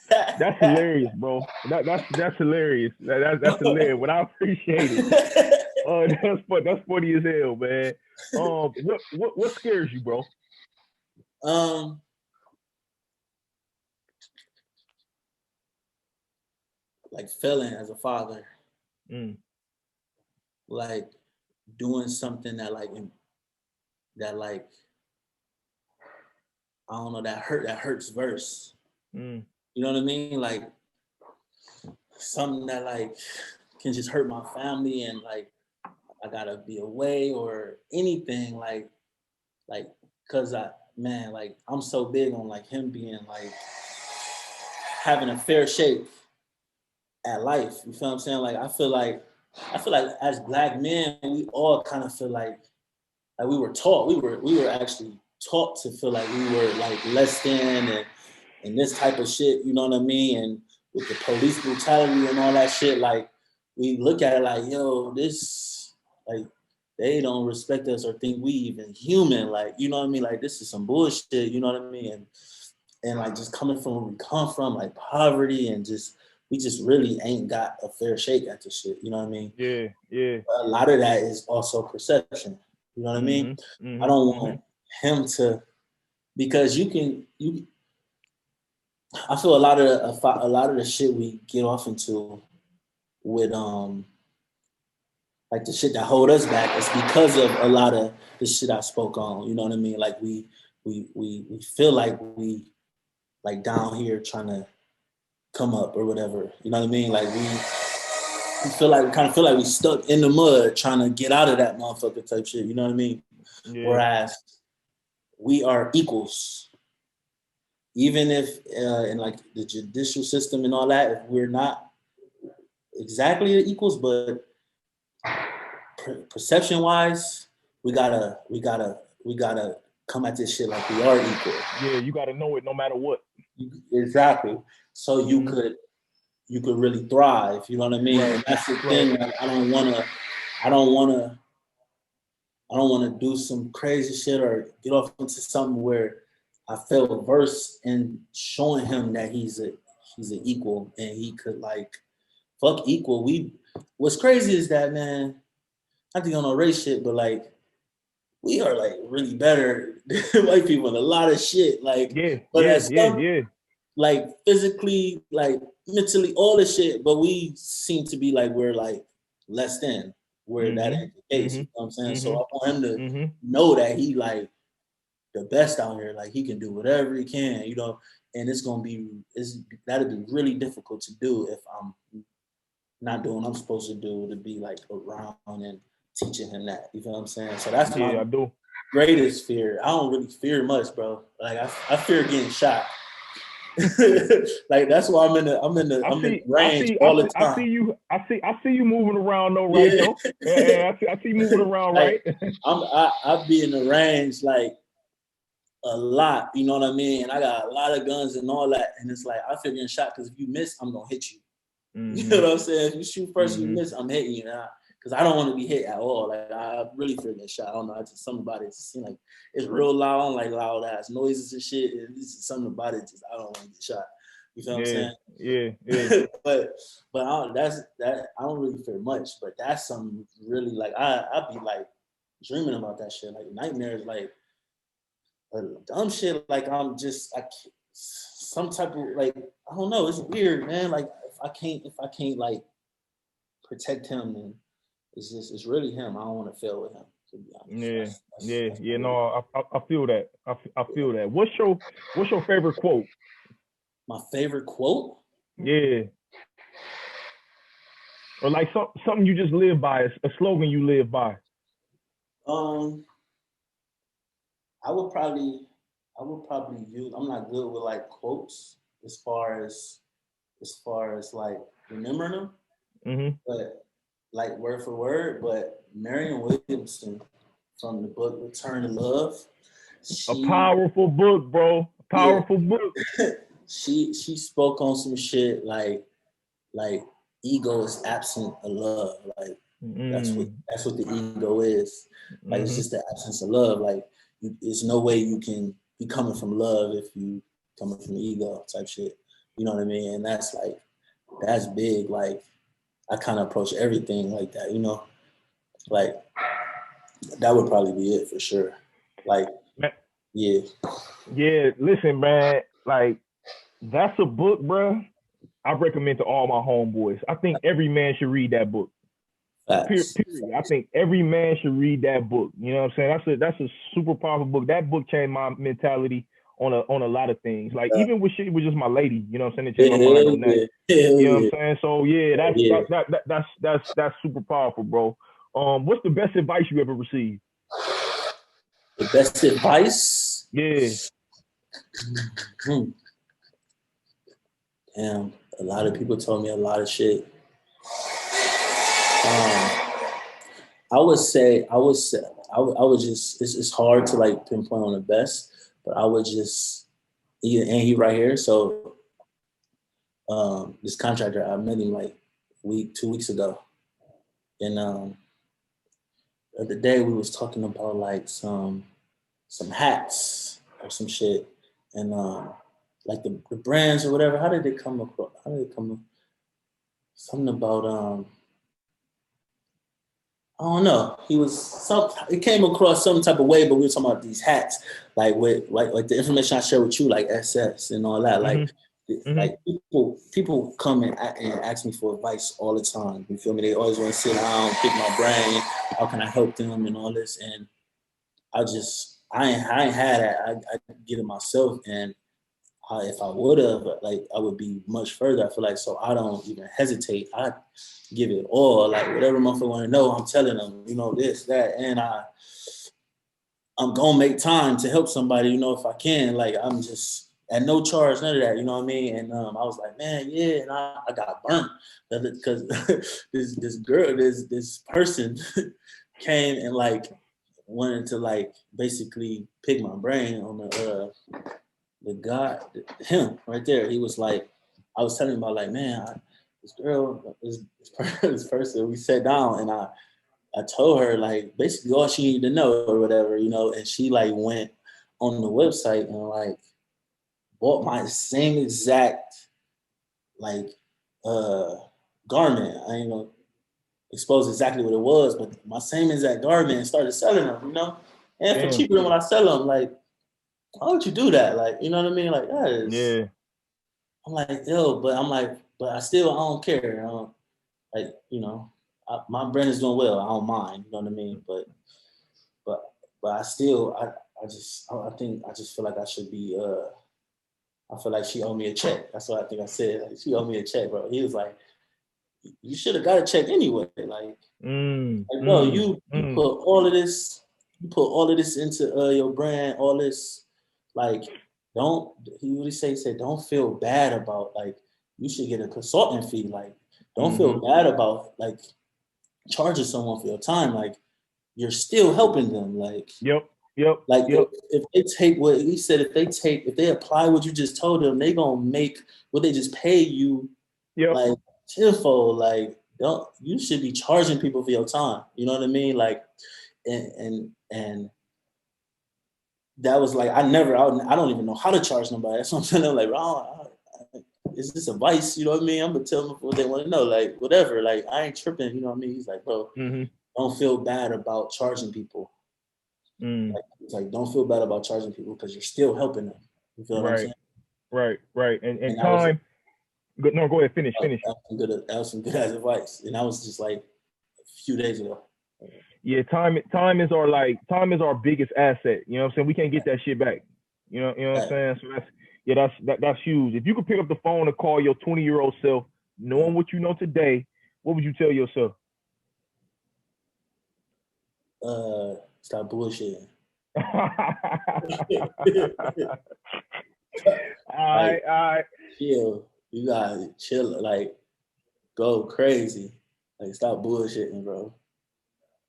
That's hilarious, bro. That's hilarious. That's hilarious. But I appreciate it. That's funny as hell, man. What scares you, bro? Like failing as a father. Like doing something that I don't know, that hurts verse. You know what I mean? Like something that like can just hurt my family and like I gotta be away or anything like cause I'm so big on like him being like having a fair shake at life. You feel what I'm saying? Like I feel like as Black men, we all kind of feel like we were taught, we were actually taught to feel like we were like less than, and and this type of shit, you know what I mean? And with the police brutality and all that shit, like we look at it like, yo, this, like, they don't respect us or think we even human. Like, you know what I mean? Like, this is some bullshit, you know what I mean? And like just coming from where we come from, like poverty and just, we just really ain't got a fair shake at this shit, you know what I mean? Yeah, yeah. A lot of that is also perception, you know what I mean? I don't want him to, because I feel a lot of the shit we get off into with like the shit that hold us back is because of a lot of the shit I spoke on. You know what I mean? Like we feel like we like down here trying to come up or whatever. You know what I mean? Like we kind of feel like we stuck in the mud trying to get out of that motherfucker type shit. You know what I mean? Yeah. Whereas we are equals. Even if in like the judicial system and all that, if we're not exactly equals, but perception wise, we gotta come at this shit like we are equal. Yeah, you gotta know it no matter what. Exactly. So you could really thrive. You know what I mean? Right. And that's the thing. Like, I don't wanna do some crazy shit or get off into something where I feel versed in showing him that he's an equal and he could like fuck equal. What's crazy is that, man, I think on no race shit, but like we are like really better than white people in a lot of shit. Like, like physically, like mentally, all the shit, but we seem to be like we're like less than where that ain't the case. You know what I'm saying? So I want him to know that he like the best out here, like he can do whatever he can, you know, and that'll be really difficult to do if I'm not doing what I'm supposed to do, to be like around and teaching him that. You know what I'm saying? So that's my greatest fear. I don't really fear much, bro. Like I fear getting shot. Like that's why I'm in the range all the time. I see you moving around though, right? Though. Yeah, I see you moving around, like, right? I be in the range like a lot, you know what I mean? And I got a lot of guns and all that, and it's like I feel getting shot because if you miss, I'm gonna hit you. You know what I'm saying? If you shoot first, you miss, I'm hitting you now. Because I don't want to be hit at all. Like I really feel getting shot. I don't know. I just something about it just seems like it's real loud. I don't like loud ass noises and shit. And it's just something about it. Just I don't want to get shot. You feel what I'm saying? Yeah. but I don't really fear much. But that's something really like I be like dreaming about that shit. Like nightmares, like dumb shit. Like I'm just some type of like I don't know. It's weird, man. Like if I can't like protect him, then it's really him. I don't want to fail with him. To be honest. Yeah. No, I feel that. I feel that. What's your favorite quote? My favorite quote? Yeah. Or like something you just live by, a slogan you live by. I would probably use. I'm not good with like quotes as far as like remembering them, but like word for word. But Marion Williamson from the book Return to Love. A powerful book, bro. Powerful book. She spoke on some shit like ego is absent of love. Like that's what the ego is. Like it's just the absence of love. Like there's no way you can be coming from love if you coming from ego type shit. You know what I mean? And that's big. Like I kind of approach everything like that. You know, like that would probably be it for sure. Like yeah. Listen, man. Like that's a book, bro. I recommend to all my homeboys. I think every man should read that book. Period. I think every man should read that book. You know what I'm saying? That's a super powerful book. That book changed my mentality on a lot of things. Like even with shit with just my lady. You know what I'm saying? It changed my mind on that. You know what I'm saying? So yeah, that's super powerful, bro. What's the best advice you ever received? The best advice? Yeah. Damn, a lot of people told me a lot of shit. I would just, it's hard to like pinpoint on the best, but I would just he right here. So this contractor, I met him like 2 weeks ago, and the other day we was talking about like some hats or some shit, and like the brands or whatever. How did they come across? How did it come? Something about I don't know. It came across some type of way, but we were talking about these hats, like with like the information I shared with you, like SS and all that. Like like people come and ask me for advice all the time. You feel me? They always want to sit down, pick my brain. How can I help them and all this? And I ain't had that. I get it myself, and if I would have, like, I would be much further. I feel like, so I don't even hesitate. I give it all. Like, whatever motherfucker want to know, I'm telling them, you know, this, that, and I'm gonna make time to help somebody, you know, if I can. Like, I'm just at no charge, none of that, you know what I mean? And I was like, man, yeah, and I got burnt because this person came and like wanted to like basically pick my brain on the guy, him right there. He was like, I was telling him about like, man, this girl, this person, we sat down and I told her like basically all she needed to know or whatever, you know, and she like went on the website and like bought my same exact like garment. I ain't gonna expose exactly what it was, but my same exact garment and started selling them, you know, and for cheaper than when I sell them. Like, why would you do that? Like, you know what I mean? Like, that is. Yeah. I'm like, yo, but I'm like, but I don't care. Like, you know, my brand is doing well. I don't mind. You know what I mean? But I still, I just feel like I should be. I feel like she owed me a check. That's what I think I said. Like, she owed me a check, bro. He was like, you should have got a check anyway. Like bro, you put all of this, into your brand, all this, like, he really said, don't feel bad about, like, you should get a consultant fee. Like, don't feel bad about, like, charging someone for your time. Like, you're still helping them. Like, like, if they take what he said, if they apply what you just told them, they gonna make what they just pay you, like, tenfold. Like, you should be charging people for your time. You know what I mean? Like, and that was like, I don't even know how to charge nobody. That's what I'm saying. I'm like, is this advice? You know what I mean? I'm gonna tell them what they want to know, like, whatever. Like, I ain't tripping. You know what I mean? He's like, bro, don't feel bad about charging people. Like, it's like, don't feel bad about charging people because you're still helping them. You feel what I'm saying? Right. And time. No, go ahead. Finish. That was some good advice, and that was just like a few days ago. Yeah, time is our biggest asset. You know what I'm saying? We can't get that shit back. You know what I'm saying? So that's huge. If you could pick up the phone and call your 20-year-old self, knowing what you know today, what would you tell yourself? Stop bullshitting. All right. Chill. You gotta chill. Like, go crazy. Like, stop bullshitting, bro.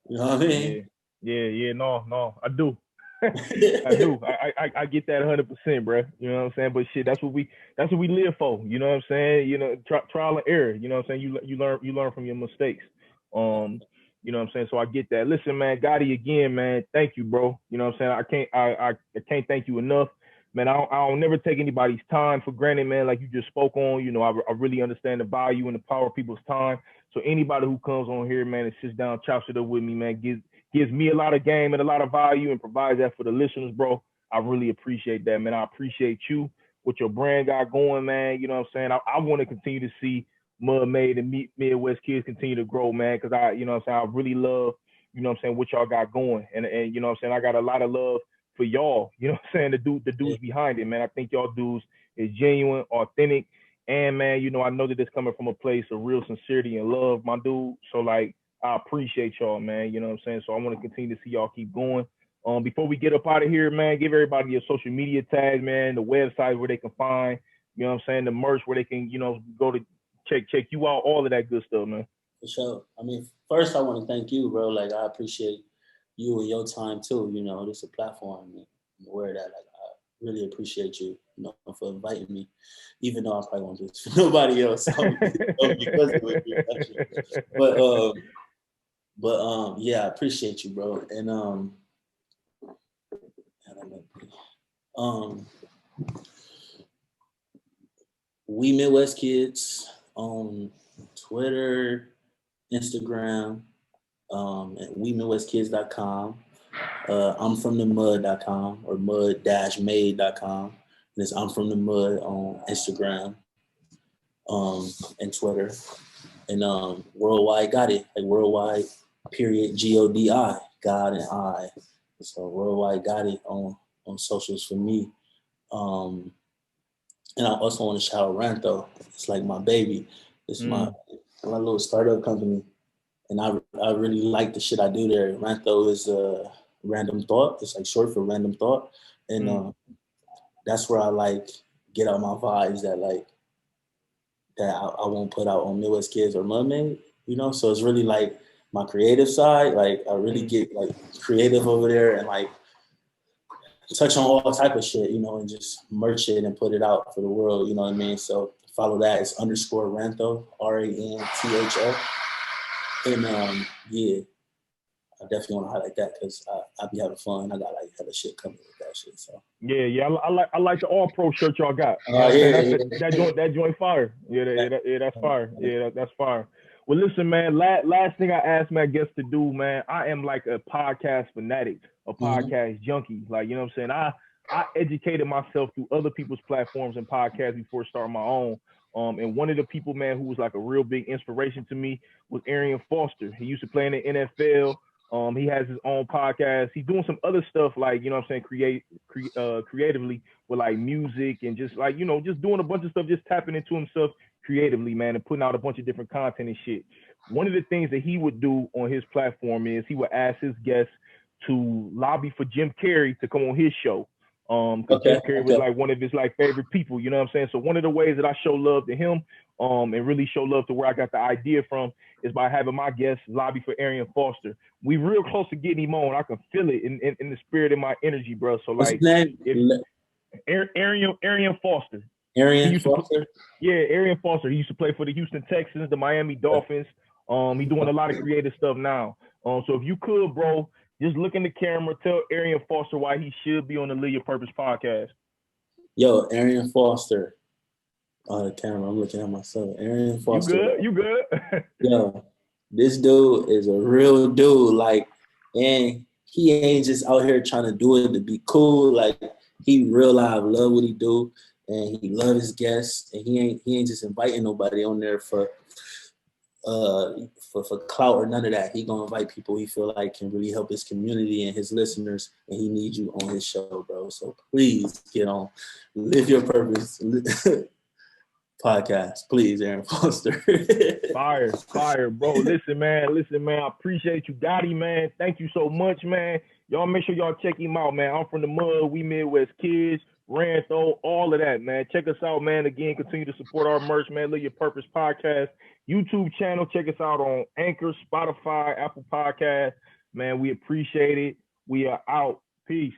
You know what I mean? Yeah. No, I do. I do. I get that 100%, bro. You know what I'm saying? But shit, that's what we live for. You know what I'm saying? You know, trial and error. You know what I'm saying? You learn from your mistakes. You know what I'm saying? So I get that. Listen, man, Godi, again, man, thank you, bro. You know what I'm saying? I can't thank you enough. Man, I'll never take anybody's time for granted, man. Like you just spoke on, you know, I really understand the value and the power of people's time. So anybody who comes on here, man, and sits down, chops it up with me, man, gives me a lot of game and a lot of value and provides that for the listeners, bro. I really appreciate that, man. I appreciate you, what your brand got going, man. You know what I'm saying? I want to continue to see Mud Made and Midwest Kids continue to grow, man, because you know what I'm saying, I really love, you know what I'm saying, what y'all got going. And you know what I'm saying, I got a lot of love for y'all, you know what I'm saying, the dudes behind it, man. I think y'all dudes is genuine, authentic, and man, you know, I know that it's coming from a place of real sincerity and love, my dude. So like, I appreciate y'all, man. You know what I'm saying? So I want to continue to see y'all keep going. Before we get up out of here, man, give everybody your social media tags, man, the website where they can find, you know what I'm saying, the merch where they can, you know, go to check you out, all of that good stuff, man. For sure. I mean, first I want to thank you, bro. Like, I appreciate you and your time too. You know, this is a platform. I'm aware of that. Like, really appreciate you, for inviting me, even though I probably won't do this for nobody else. Because of it, but yeah, I appreciate you, bro. And um, We Midwest Kids on Twitter, Instagram, at WeMidwestKids.com. I'm from the mud.com or mud-made.com. And it's I'm from the mud on Instagram, and Twitter. And worldwide Godi, like worldwide period Godi, God and I. So worldwide Godi on socials for me. And I also want to shout out Rantho. It's like my baby. It's my little startup company. And I really like the shit I do there. Rantho is random thought. It's like short for random thought. And that's where I like get out my vibes that I won't put out on Midwest Kids or Mudmade, So it's really like my creative side. Like I really get like creative over there and like touch on all type of shit, and just merch it and put it out for the world, you know what I mean? So follow that. It's _Rantho, RANTHO. And yeah, I definitely want to highlight that because I be having fun. I got like hella shit coming with that shit. So yeah, I like the All Pro shirt y'all got. You know what I'm saying? That joint fire. Yeah, that's fire. Yeah, that's fire. Well, listen, man. Last thing I asked my guests to do, man. I am like a podcast fanatic, a podcast junkie. Like, you know what I'm saying? I educated myself through other people's platforms and podcasts before starting my own. And one of the people, man, who was like a real big inspiration to me was Arian Foster. He used to play in the NFL. He has his own podcast. He's doing some other stuff like, you know what I'm saying, creatively with like music and just like, just doing a bunch of stuff, just tapping into himself creatively, man, and putting out a bunch of different content and shit. One of the things that he would do on his platform is he would ask his guests to lobby for Jim Carrey to come on his show. Because Jim Carrey was like one of his like favorite people, you know what I'm saying? So one of the ways that I show love to him, and really show love to where I got the idea from is by having my guests lobby for Arian Foster. We real close to getting him on. I can feel it in the spirit of my energy, bro. So like, Arian Foster. Arian Foster? Arian Foster. He used to play for the Houston Texans, the Miami Dolphins. He's doing a lot of creative stuff now. So if you could, bro, just look in the camera, tell Arian Foster why he should be on the Live Your Purpose podcast. Yo, Arian Foster. On the camera, I'm looking at myself. Arian Foster. You good? Yo, this dude is a real dude. Like, and he ain't just out here trying to do it to be cool. Like, he real live love what he do, and he love his guests, and he ain't just inviting nobody on there for clout or none of that. He gonna invite people he feel like can really help his community and his listeners, and he needs you on his show, bro. So please get on Live Your Purpose podcast, please, Arian Foster. Fire, bro. Listen, man. I appreciate you, Godi, man. Thank you so much, man. Y'all make sure y'all check him out, man. I'm from the mud. We Midwest Kids, Rantho, all of that, man. Check us out, man. Again, continue to support our merch, man. Live Your Purpose podcast, YouTube channel. Check us out on Anchor, Spotify, Apple Podcasts. Man, we appreciate it. We are out. Peace.